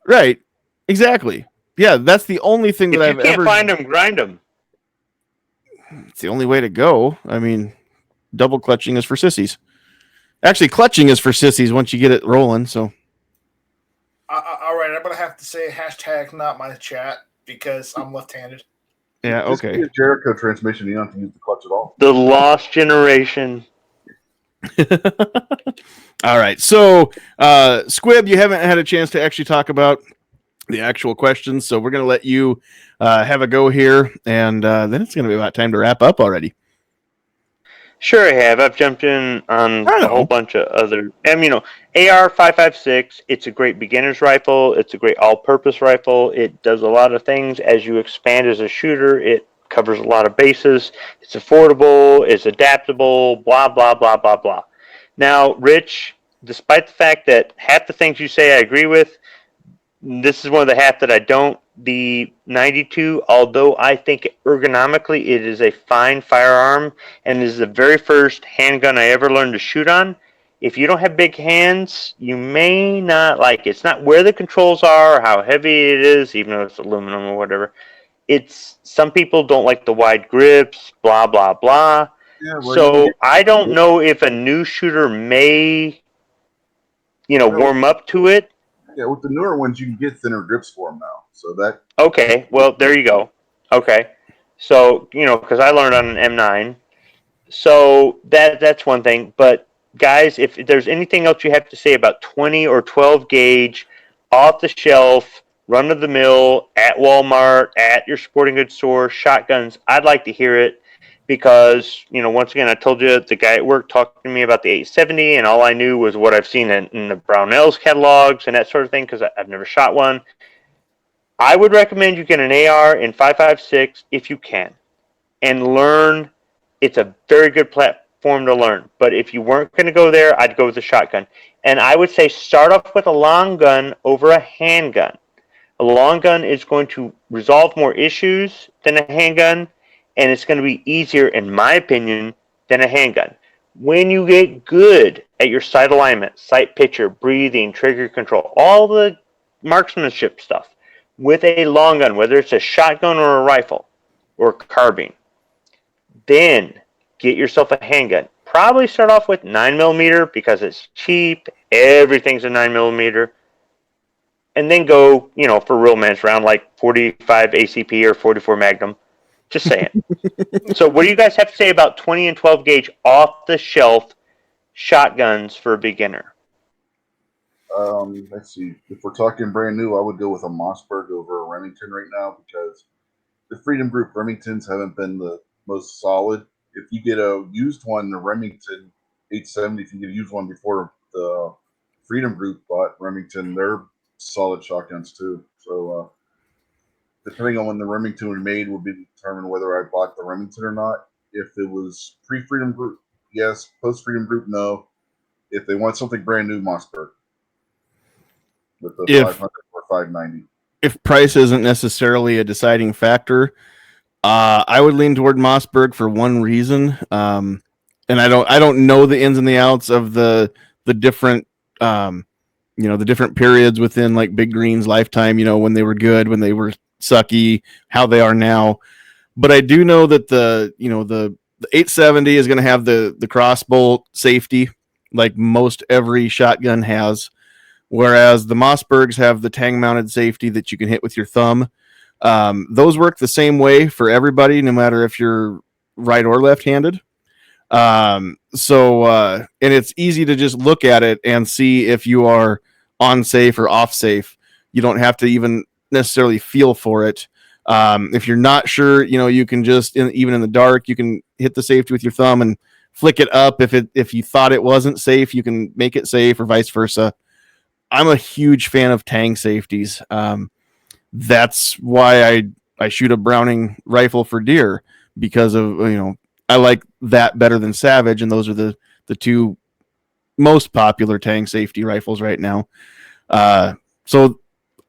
Right. Exactly. Yeah, that's the only thing that I've ever. If you can't find them, grind them. It's the only way to go. I mean, double clutching is for sissies. Actually, clutching is for sissies once you get it rolling. So, all right, I'm gonna have to say hashtag not my chat because I'm left-handed. Yeah, Just okay. be a Jericho transmission. You don't have to use the clutch at all. The lost generation. All right. So, Squib, you haven't had a chance to actually talk about the actual questions, so we're going to let you have a go here, and then it's going to be about time to wrap up already. Sure, I have. I've jumped in on a whole bunch of other. AR-556. It's a great beginner's rifle. It's a great all-purpose rifle. It does a lot of things. As you expand as a shooter, it covers a lot of bases. It's affordable. It's adaptable. Blah blah blah blah blah. Now, Rich, despite the fact that half the things you say I agree with, this is one of the half that I don't. The 92, although I think ergonomically it is a fine firearm and is the very first handgun I ever learned to shoot on. If you don't have big hands, you may not like it. It's not where the controls are or how heavy it is, even though it's aluminum or whatever. It's some people don't like the wide grips, blah blah blah. Yeah, so I don't know if a new shooter may, warm up to it. Yeah, with the newer ones, you can get thinner grips for them now. So that. Okay, well, there you go. Okay. So, because I learned on an M9. So that's one thing. But, guys, if there's anything else you have to say about 20 or 12 gauge, off the shelf, run of the mill, at Walmart, at your sporting goods store, shotguns, I'd like to hear it. Because, once again, I told you the guy at work talked to me about the 870, and all I knew was what I've seen in the Brownells catalogs and that sort of thing, because I've never shot one. I would recommend you get an AR in 5.56 if you can, and learn. It's a very good platform to learn. But if you weren't going to go there, I'd go with a shotgun. And I would say start off with a long gun over a handgun. A long gun is going to resolve more issues than a handgun, and it's going to be easier, in my opinion, than a handgun. When you get good at your sight alignment, sight picture, breathing, trigger control, all the marksmanship stuff, with a long gun, whether it's a shotgun or a rifle or carbine, then get yourself a handgun. Probably start off with 9mm because it's cheap. Everything's a 9mm. And then go, for real man's round, like 45 ACP or 44 Magnum. Just saying. So what do you guys have to say about 20 and 12 gauge off the shelf shotguns for a beginner? Let's see. If we're talking brand new, I would go with a Mossberg over a Remington right now because the Freedom Group Remingtons haven't been the most solid. If you get a used one, the Remington 870, if you get a used one before the Freedom Group bought Remington, they're solid shotguns too. So depending on when the Remington was made, would be determined whether I bought the Remington or not. If it was pre-Freedom Group, yes. Post-Freedom Group, no. If they want something brand new, Mossberg with the 500 or 590. If price isn't necessarily a deciding factor, I would lean toward Mossberg for one reason. And I don't know the ins and the outs of the different the different periods within like Big Green's lifetime, when they were good, when they were sucky, how they are now. But I do know that the 870 is going to have the crossbolt safety like most every shotgun has, whereas the Mossbergs have the tang mounted safety that you can hit with your thumb. Those work the same way for everybody, no matter if you're right or left handed. And it's easy to just look at it and see if you are on safe or off safe. You don't have to even necessarily feel for it. If you're not sure, you can just even in the dark, you can hit the safety with your thumb and flick it up. If you thought it wasn't safe, you can make it safe, or vice versa. I'm a huge fan of tang safeties. That's why I shoot a Browning rifle for deer, because of I like that better than Savage, and those are the two most popular tang safety rifles right now. So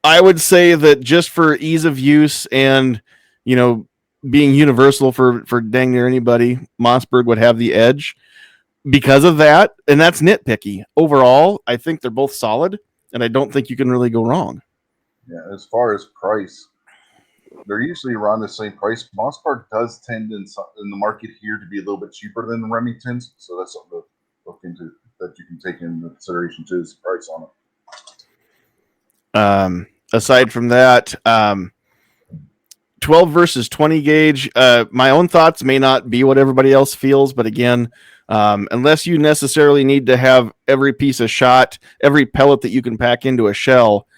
I would say that just for ease of use and being universal for dang near anybody, Mossberg would have the edge because of that, and that's nitpicky. Overall, I think they're both solid, and I don't think you can really go wrong. Yeah, as far as price, they're usually around the same price. Mossberg does tend in the market here to be a little bit cheaper than the Remingtons, so that's something to look into, that you can take into consideration too, is the price on it. Aside from that, 12 versus 20 gauge, my own thoughts may not be what everybody else feels, but again, unless you necessarily need to have every piece of shot, every pellet that you can pack into a shell,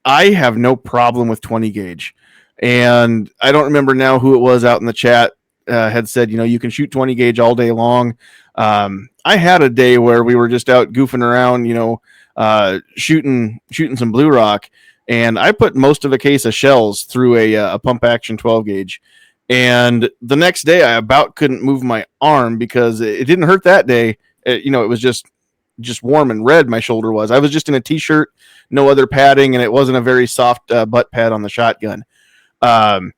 I have no problem with 20 gauge. And I don't remember now who it was out in the chat had said, you can shoot 20 gauge all day long. I had a day where we were just out goofing around, shooting some Blue Rock, and I put most of a case of shells through a pump action 12 gauge. And the next day I about couldn't move my arm because it didn't hurt that day. It was just warm and red. My shoulder was. I was just in a t-shirt, no other padding, and it wasn't a very soft butt pad on the shotgun. The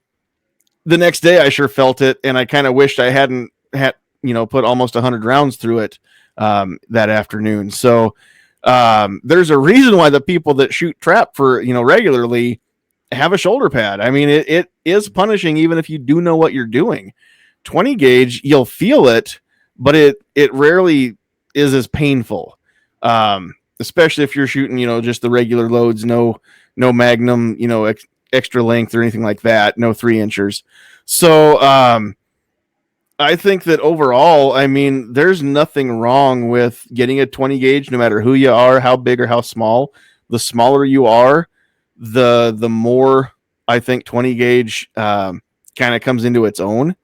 next day I sure felt it, and I kind of wished I hadn't put almost 100 rounds through it that afternoon. So there's a reason why the people that shoot trap for regularly have a shoulder pad. I mean, it is punishing even if you do know what you're doing. 20 gauge, you'll feel it, but it rarely is as painful, especially if you're shooting just the regular loads, no magnum, extra length or anything like that, no 3-inchers. So I think that overall, I mean, there's nothing wrong with getting a 20 gauge, no matter who you are, how big or how small. The smaller you are, the more I think 20 gauge kind of comes into its own.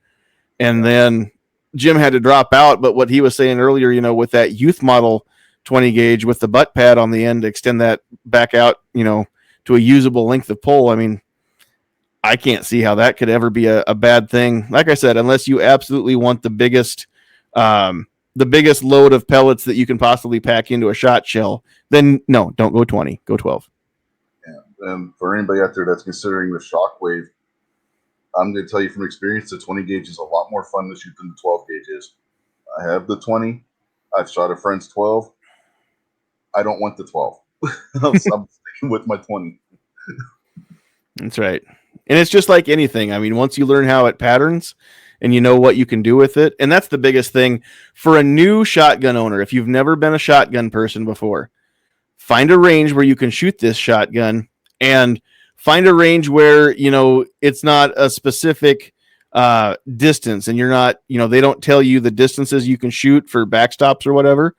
And then Jim had to drop out, but what he was saying earlier, with that youth model 20 gauge with the butt pad on the end to extend that back out, to a usable length of pull. I mean, I can't see how that could ever be a bad thing. Like I said, unless you absolutely want the biggest load of pellets that you can possibly pack into a shot shell, then no, don't go 20, go 12. Yeah. And for anybody out there that's considering the Shockwave, I'm going to tell you from experience, the 20 gauge is a lot more fun to shoot than the 12 gauge is. I have the 20. I've shot a friend's 12. I don't want the 12. I'm sticking with my 20. That's right. And it's just like anything. I mean, once you learn how it patterns and you know what you can do with it, and that's the biggest thing for a new shotgun owner. If you've never been a shotgun person before, find a range where you can shoot this shotgun, and find a range where, it's not a specific distance, and you're not, they don't tell you the distances you can shoot for backstops or whatever.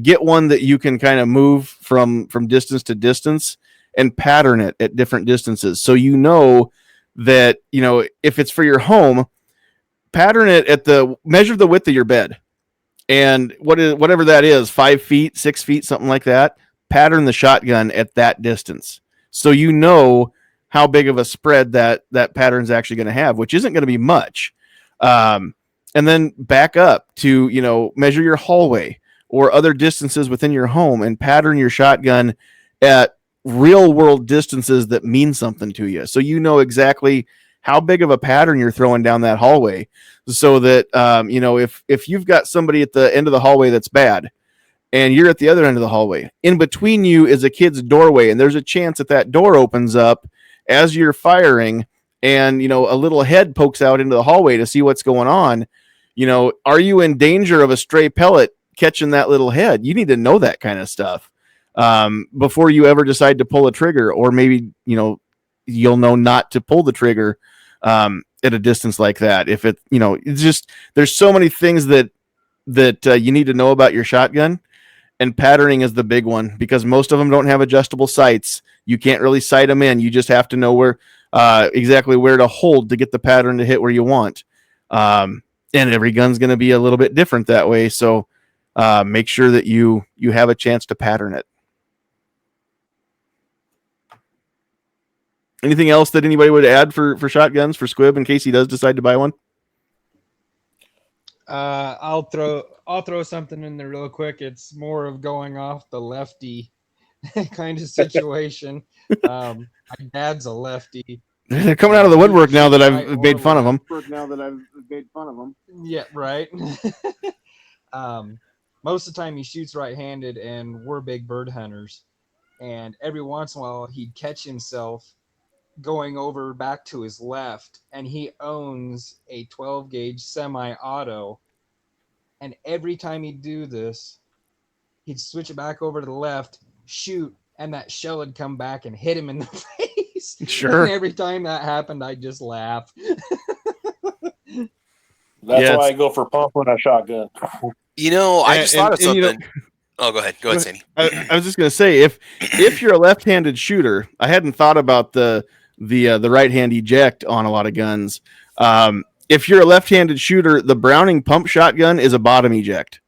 Get one that you can kind of move from distance to distance and pattern it at different distances. So that, if it's for your home, pattern it at measure the width of your bed. And whatever that is, 5 feet, 6 feet, something like that, pattern the shotgun at that distance. So how big of a spread that pattern's actually going to have, which isn't going to be much. And then back up to, measure your hallway or other distances within your home and pattern your shotgun at real world distances that mean something to you. So you know exactly how big of a pattern you're throwing down that hallway, so that, if you've got somebody at the end of the hallway that's bad and you're at the other end of the hallway, in between you is a kid's doorway, and there's a chance that door opens up as you're firing, and a little head pokes out into the hallway to see what's going on. Are you in danger of a stray pellet catching that little head? You need to know that kind of stuff before you ever decide to pull a trigger, or maybe you'll know not to pull the trigger at a distance like that. If it's just, there's so many things that you need to know about your shotgun. And patterning is the big one, because most of them don't have adjustable sights. You can't really sight them in. You just have to know where exactly where to hold to get the pattern to hit where you want. And every gun's going to be a little bit different that way. So make sure that you have a chance to pattern it. Anything else that anybody would add for shotguns for Squib in case he does decide to buy one? I'll throw something in there real quick. It's more of going off the lefty kind of situation. My dad's a lefty. They're coming out of the woodwork now that I've made fun of them. Yeah, right. Most of the time he shoots right-handed, and we're big bird hunters. And every once in a while he'd catch himself going over back to his left, and he owns a 12 gauge semi-auto, and every time he'd do this, he'd switch it back over to the left, shoot, and that shell would come back and hit him in the face. Sure. And every time that happened, I'd just laugh. That's why I go for pump on a shotgun. I just thought of something. Oh, go ahead, Sandy. I was just going to say, if you're a left-handed shooter, I hadn't thought about the right-hand eject on a lot of guns. If you're a left-handed shooter, the Browning pump shotgun is a bottom eject,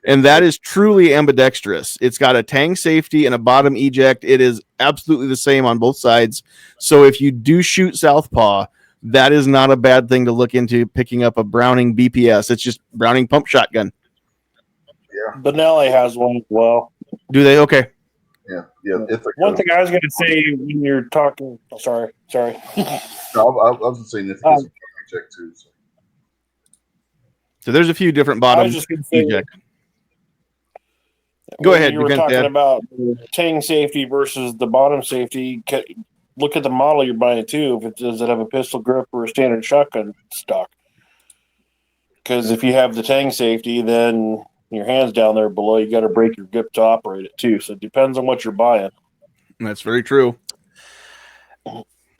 and that is truly ambidextrous. It's got a tang safety and a bottom eject. It is absolutely the same on both sides. So if you do shoot southpaw, that is not a bad thing to look into, picking up a Browning BPS. It's just Browning pump shotgun. Yeah. Benelli has one as well. Do they? Okay. Yeah. One thing I was going to say when you're talking, sorry. No, I was just saying if it's check too. So there's a few different bottom eject. Go ahead. You were talking about the tang safety versus the bottom safety. Look at the model you're buying too. Does it have a pistol grip or a standard shotgun stock? Because if you have the tang safety, then your hands down there below, you got to break your grip to operate it too. So it depends on what you're buying. That's very true.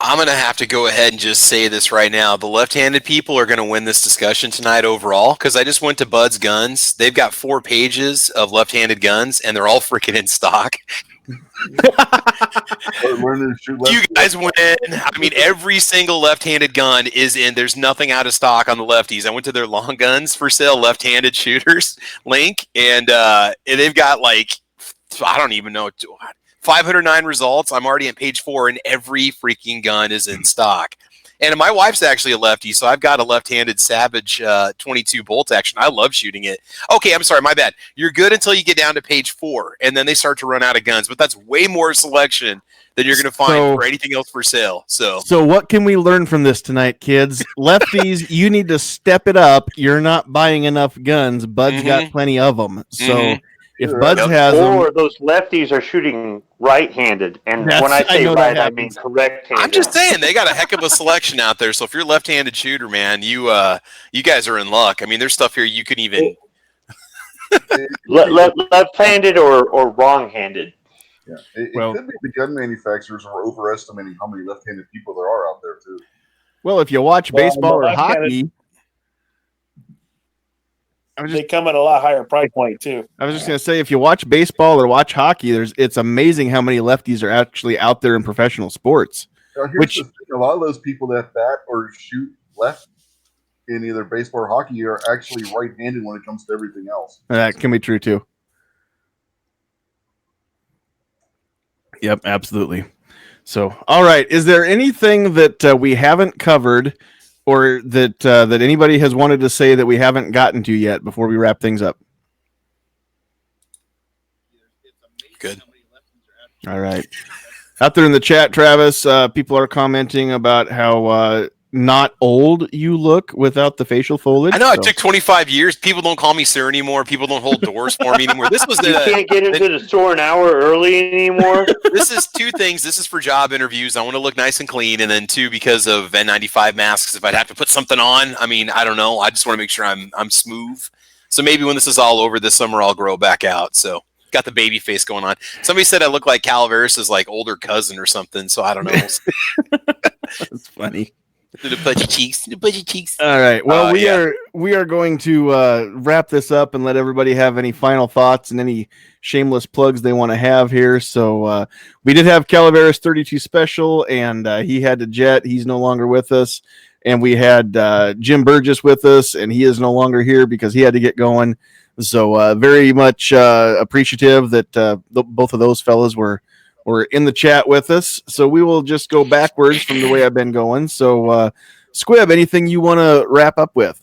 I'm going to have to go ahead and just say this right now. The left-handed people are going to win this discussion tonight overall, because I just went to Bud's Guns. They've got 4 pages of left-handed guns, and they're all freaking in stock. You guys win. I mean, every single left-handed gun is in. There's nothing out of stock on the lefties. I went to their long guns for sale, left-handed shooters link, and they've got I don't even know, 509 results. I'm already on page 4, and every freaking gun is in stock. And my wife's actually a lefty, so I've got a left-handed Savage 22 bolt action. I love shooting it. Okay, I'm sorry, my bad. You're good until you get down to page 4, and then they start to run out of guns. But that's way more selection than you're going to find for anything else for sale. So what can we learn from this tonight, kids? Lefties, you need to step it up. You're not buying enough guns. Bud's got plenty of them. So if Bud's has them, or those lefties are shooting right-handed, and when I say right, I mean correct-handed. I'm just saying they got a heck of a selection out there. So if you're a left-handed shooter, man, you guys are in luck. I mean, there's stuff here you can even left-handed or wrong-handed. Yeah, it could be the gun manufacturers are overestimating how many left-handed people there are out there too. Well, if you watch baseball or hockey. They come at a lot higher price point too. I was just going to say, if you watch baseball or watch hockey, it's amazing how many lefties are actually out there in professional sports. Now, here's the thing, a lot of those people that bat or shoot left in either baseball or hockey are actually right-handed when it comes to everything else. That can be true too. Yep, absolutely. So, all right. Is there anything that we haven't covered, or that anybody has wanted to say that we haven't gotten to yet before we wrap things up? Good. All right. Out there in the chat, Travis, people are commenting about how not old you look without the facial foliage. I know it took 25 years. People don't call me sir anymore. People don't hold doors for me anymore. This was You can't get into the store an hour early anymore. This is two things. This is for job interviews. I want to look nice and clean, and then two, because of N95 masks. If I'd have to put something on, I mean, I don't know. I just want to make sure I'm smooth. So maybe when this is all over this summer, I'll grow back out. So got the baby face going on. Somebody said I look like Calaveras' like older cousin or something. So I don't know. That's funny. The pudgy cheeks. The pudgy cheeks. All right. Well, we are going to wrap this up and let everybody have any final thoughts and any shameless plugs they want to have here. So we did have Calaveras 32 special, and he had to jet. He's no longer with us. And we had Jim Burgess with us, and he is no longer here because he had to get going. So very much appreciative that both of those fellas were in the chat with us. So we will just go backwards from the way I've been going. So Squib, anything you want to wrap up with?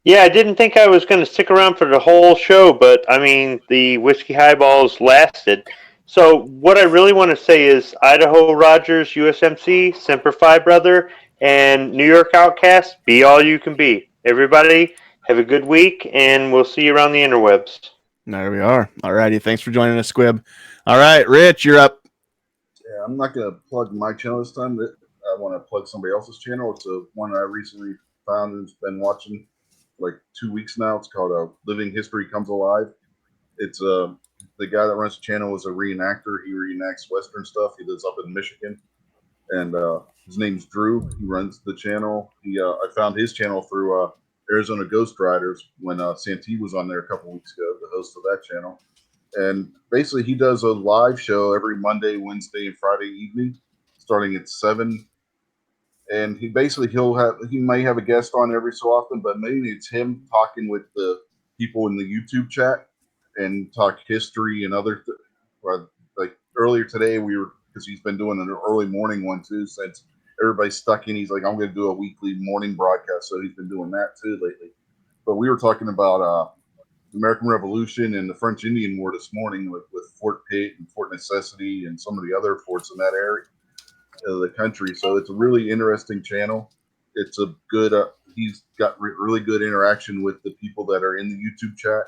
Yeah, I didn't think I was going to stick around for the whole show, but I mean, the whiskey highballs lasted. So what I really want to say is Idaho Rogers, USMC, Semper Fi Brother, and New York Outcast, be all you can be. Everybody, have a good week, and we'll see you around the interwebs. There we are. All righty. Thanks for joining us, Squib. All right, Rich, you're up. Yeah, I'm not going to plug my channel this time. I want to plug somebody else's channel. It's one I recently found and been watching like 2 weeks now. It's called Living History Comes Alive. It's the guy that runs the channel is a reenactor. He reenacts Western stuff. He lives up in Michigan, and his name's Drew. He runs the channel. I found his channel through Arizona Ghost Riders when Santee was on there a couple weeks ago, the host of that channel. And basically, he does a live show every Monday, Wednesday, and Friday evening, starting at 7. And he may have a guest on every so often, but mainly it's him talking with the people in the YouTube chat and talk history and like earlier today because he's been doing an early morning one too since everybody's stuck in. He's like, I'm going to do a weekly morning broadcast, so he's been doing that too lately. But we were talking about the American Revolution and the French Indian War this morning with Fort Pitt and Fort Necessity and some of the other forts in that area of the country. So it's a really interesting channel. It's a good. He's got really good interaction with the people that are in the YouTube chat.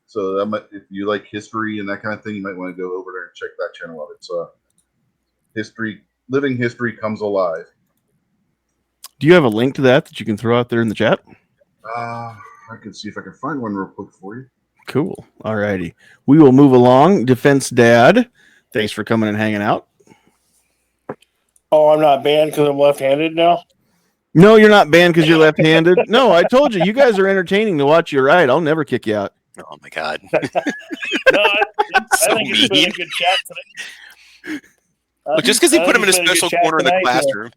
So if you like history and that kind of thing, you might want to go over there and check that channel out. It's Living History Comes Alive. Do you have a link to that you can throw out there in the chat? I can see if I can find one real quick for you. Cool. All righty. We will move along. Defense Dad, thanks for coming and hanging out. Oh, I'm not banned because I'm left-handed now? No, you're not banned because you're left-handed. No, I told you. You guys are entertaining to watch you ride. I'll never kick you out. Oh, my God. No, I think it's been a good chat today. Look, just because he put him in a special corner in the classroom.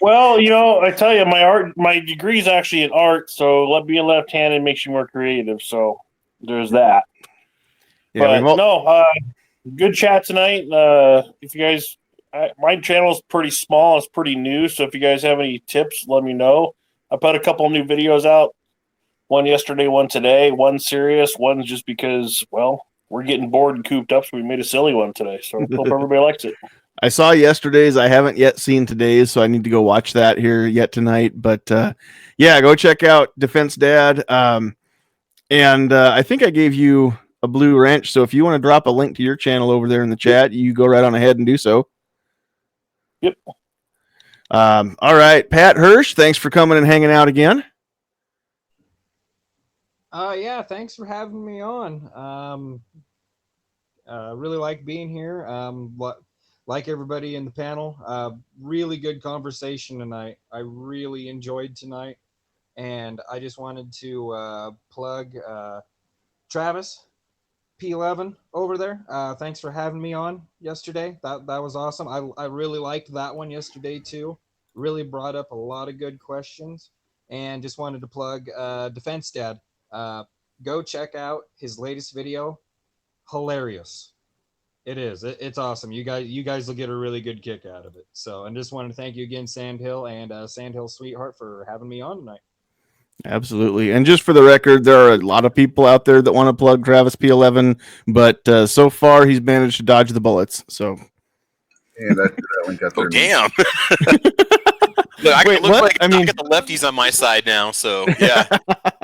Well, I tell you, my degree is actually in art, so being left-handed makes you more creative. So there's that. Yeah, but good chat tonight. If you guys, my channel is pretty small, it's pretty new. So if you guys have any tips, let me know. I put a couple new videos out. One yesterday, one today. One serious, one just because, we're getting bored and cooped up, so we made a silly one today. So hope everybody likes it. I saw yesterday's. I haven't yet seen today's, so I need to go watch that here yet tonight. But go check out Defense Dad. And I think I gave you a blue wrench. So if you want to drop a link to your channel over there in the chat, you go right on ahead and do so. Yep. All right, Pat Hirsch, thanks for coming and hanging out again. Yeah, thanks for having me on. Really like being here. Like everybody in the panel, really good conversation tonight. I really enjoyed tonight, and I just wanted to plug Travis P11 over there. Thanks for having me on yesterday. That was awesome. I really liked that one yesterday too. Really brought up a lot of good questions, and just wanted to plug Defense Dad. Go check out his latest video. Hilarious. It is. It's awesome. You guys will get a really good kick out of it. So, and just wanted to thank you again, Sandhill and Sandhill Sweetheart, for having me on tonight. Absolutely. And just for the record, there are a lot of people out there that want to plug Travis P11, but so far he's managed to dodge the bullets. So, And I threw that link out there. Oh, damn. Look, Wait, looks what? like I mean- I got the lefties on my side now, so yeah.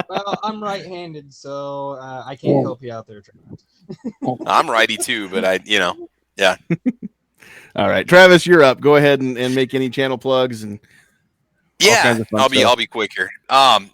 Well, I'm right-handed, so I can't help you out there, Travis. I'm righty too, but yeah. All right, Travis, you're up. Go ahead and make any channel plugs and all kinds of fun I'll stuff. be quick here.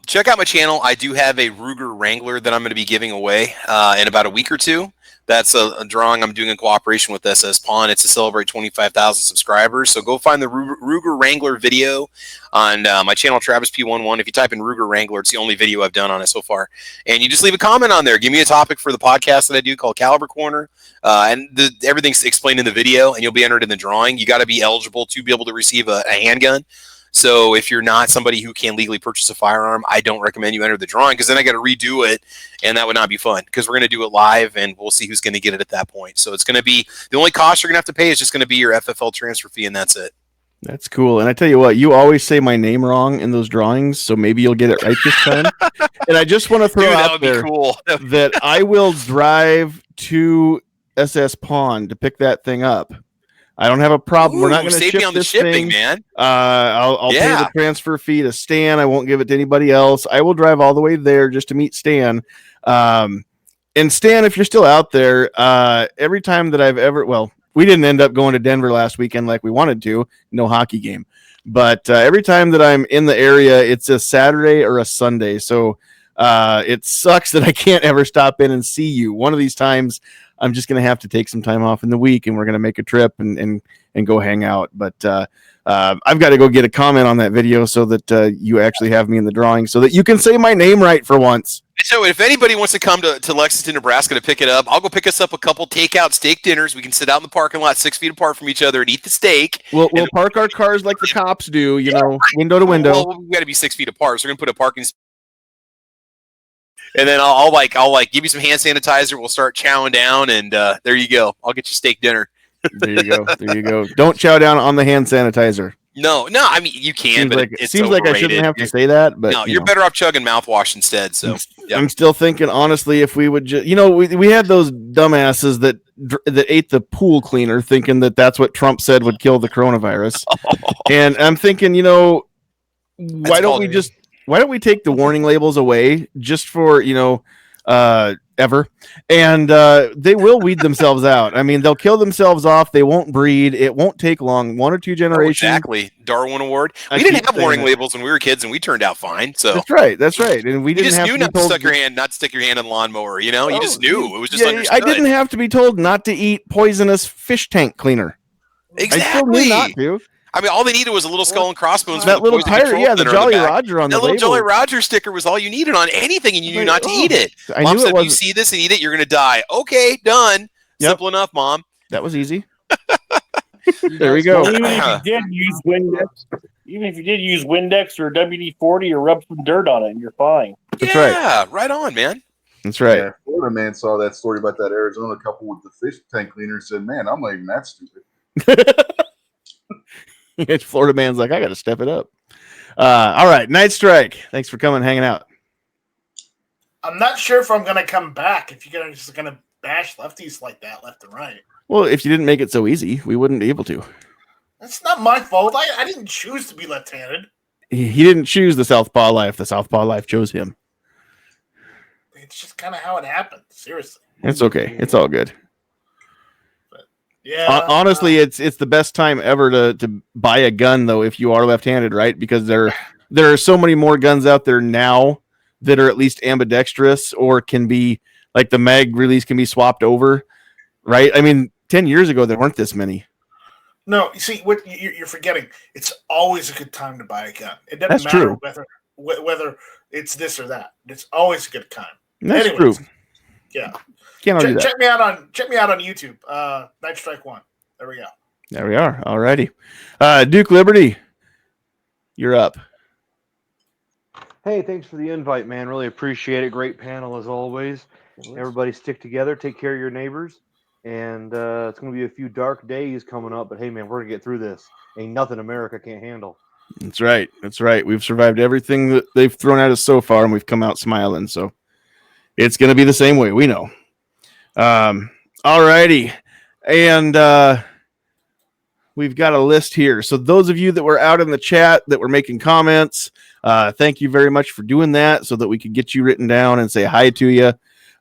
Check out my channel. I do have a Ruger Wrangler that I'm going to be giving away in about a week or two. That's a drawing I'm doing in cooperation with SS Pawn. It's to celebrate 25,000 subscribers. So go find the Ruger Wrangler video on my channel, Travis P11. If you type in Ruger Wrangler, it's the only video I've done on it so far. And you just leave a comment on there. Give me a topic for the podcast that I do called Caliber Corner. And everything's explained in the video, and you'll be entered in the drawing. You got to be eligible to be able to receive a handgun. So if you're not somebody who can legally purchase a firearm, I don't recommend you enter the drawing, because then I got to redo it, and that would not be fun, because we're going to do it live, and we'll see who's going to get it at that point. So it's going to be, the only cost you're going to have to pay is just going to be your FFL transfer fee, and that's it. That's cool. And I tell you what, you always say my name wrong in those drawings, so maybe you'll get it right this time. And I just want to throw that out would there be cool. that I will drive to SS Pawn to pick that thing up. I don't have a problem. We're not going to save ship me on the this shipping, thing, man. I'll pay Yeah. the transfer fee to Stan. I won't give it to anybody else. I will drive all the way there just to meet Stan. And Stan, if you're still out there, every time that I've ever, well, we didn't end up going to Denver last weekend like we wanted to, no hockey game. But every time that I'm in the area, it's a Saturday or a Sunday. So it sucks that I can't ever stop in and see you. One of these times, I'm just going to have to take some time off in the week, and we're going to make a trip and go hang out. But I've got to go get a comment on that video so that you actually have me in the drawing so that you can say my name right for once. So if anybody wants to come to Lexington, Nebraska to pick it up, I'll go pick us up a couple takeout steak dinners. We can sit out in the parking lot 6 feet apart from each other and eat the steak. We'll park our cars like the cops do, window to window. Well, we got to be 6 feet apart, so we're going to put a parking space. And then I'll give you some hand sanitizer. We'll start chowing down, and there you go. I'll get you steak dinner. There you go. There you go. Don't chow down on the hand sanitizer. No. I mean, you can, but it's seems like I shouldn't have to say that. But no, you're better off chugging mouthwash instead. So I'm still thinking, honestly, if we would just, we had those dumbasses that ate the pool cleaner, thinking that that's what Trump said would kill the coronavirus. And I'm thinking, why don't we take the warning labels away just for ever, and they will weed themselves out. I mean, they'll kill themselves off. They won't breed. It won't take long. 1 or 2 generations. Exactly. Darwin Award. We didn't have warning labels when we were kids, and we turned out fine. So that's right. And we didn't just have knew to not be told to stick your hand in the lawnmower. You just knew. It was just understood. I didn't have to be told not to eat poisonous fish tank cleaner. Exactly. I still knew not to. I mean, all they needed was a little skull and crossbones. That little pirate, the Jolly Roger on the little label. Jolly Roger sticker was all you needed on anything, and you knew not to eat it. Mom said, if you see this and eat it, you're going to die. Okay, done. Yep. Simple enough, Mom. That was easy. There we go. Well, even if you did use Windex or WD-40 or rub some dirt on it, you're fine. That's right. Yeah, right on, man. That's right. Yeah, Florida man saw that story about that Arizona couple with the fish tank cleaner and said, "Man, I'm not even that stupid." Florida man's like, I got to step it up. All right, Night Strike. Thanks for coming, hanging out. I'm not sure if I'm going to come back if you're just going to bash lefties like that, left and right. Well, if you didn't make it so easy, we wouldn't be able to. That's not my fault. I didn't choose to be left-handed. He didn't choose the Southpaw life. The Southpaw life chose him. It's just kind of how it happened. Seriously. It's okay. It's all good. Yeah. Honestly, it's the best time ever to buy a gun, though, if you are left-handed, right? Because there are so many more guns out there now that are at least ambidextrous or can be, like, the mag release can be swapped over, right? I mean, 10 years ago, there weren't this many. No, you see, what you're forgetting, it's always a good time to buy a gun. It doesn't matter whether it's this or that. It's always a good time. That's true. Yeah. Can't argue that. Check me out on YouTube. Night Strike 1. There we go. There we are. All righty. Duke Liberty, you're up. Hey, thanks for the invite, man. Really appreciate it. Great panel as always. Everybody stick together. Take care of your neighbors. and it's going to be a few dark days coming up. But hey, man, we're gonna get through this. Ain't nothing America can't handle. That's right. That's right. We've survived everything that they've thrown at us so far, and we've come out smiling. So it's going to be the same way. We know. All righty. And we've got a list here. So those of you that were out in the chat that were making comments, thank you very much for doing that so that we could get you written down and say hi to you.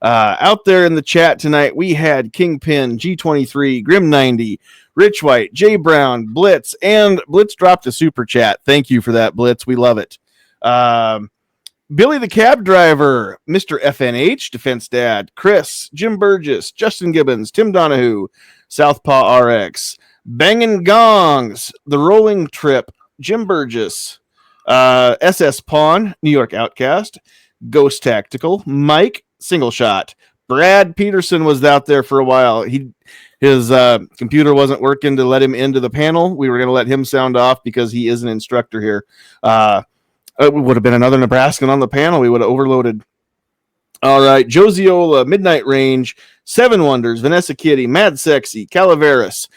Out there in the chat tonight, we had Kingpin, G23, Grim 90, Rich White, Jay Brown, Blitz, and Blitz dropped a super chat. Thank you for that, Blitz. We love it. Billy the Cab Driver, Mr. FNH, Defense Dad, Chris, Jim Burgess, Justin Gibbons, Tim Donahue, Southpaw RX, Bangin' Gongs, The Rolling Trip, Jim Burgess, SS Pawn, New York Outcast, Ghost Tactical, Mike, Single Shot. Brad Peterson was out there for a while. His computer wasn't working to let him into the panel. We were going to let him sound off because he is an instructor here. It would have been another Nebraskan on the panel. We would have overloaded. All right. Josieola, Midnight Range, Seven Wonders, Vanessa Kitty, Mad Sexy, Calaveras,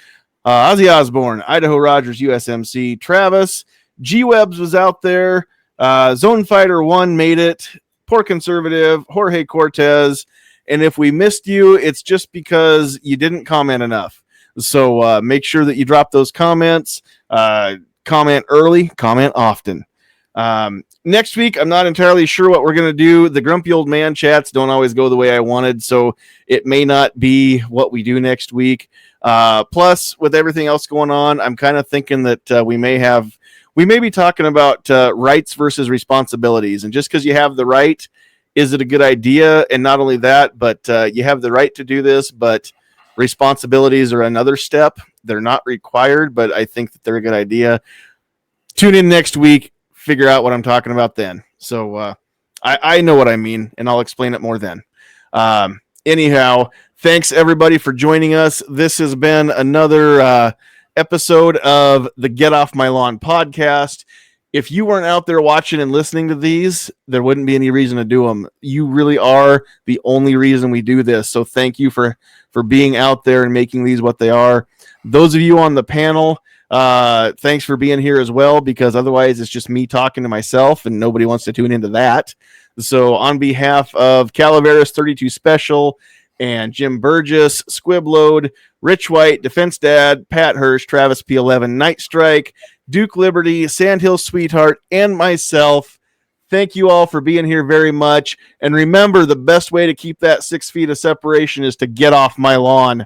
Ozzy Osbourne, Idaho Rogers, USMC, Travis, G-Webs was out there. Zone Fighter 1 made it. Poor Conservative, Jorge Cortez. And if we missed you, it's just because you didn't comment enough. So make sure that you drop those comments. Comment early, comment often. Next week, I'm not entirely sure what we're going to do. The grumpy old man chats don't always go the way I wanted, so it may not be what we do next week. Plus, with everything else going on, I'm kind of thinking that we may be talking about rights versus responsibilities. And just because you have the right, is it a good idea? And not only that, but you have the right to do this, but responsibilities are another step. They're not required, but I think that they're a good idea. Tune in next week. Figure out what I'm talking about then. So I know what I mean, and I'll explain it more then. Anyhow, thanks everybody for joining us. This has been another episode of the Get Off My Lawn podcast. If you weren't out there watching and listening to these, there wouldn't be any reason to do them. You really are the only reason we do this. So thank you for being out there and making these what they are. Those of you on the panel, thanks for being here as well, because otherwise it's just me talking to myself and nobody wants to tune into that. So on behalf of Calaveras 32 Special and Jim Burgess, Squibload, Rich White, Defense Dad, Pat Hirsch, Travis P11, Night Strike, Duke Liberty, Sandhills Sweetheart, and myself, thank you all for being here very much. And remember, the best way to keep that 6 feet of separation is to get off my lawn.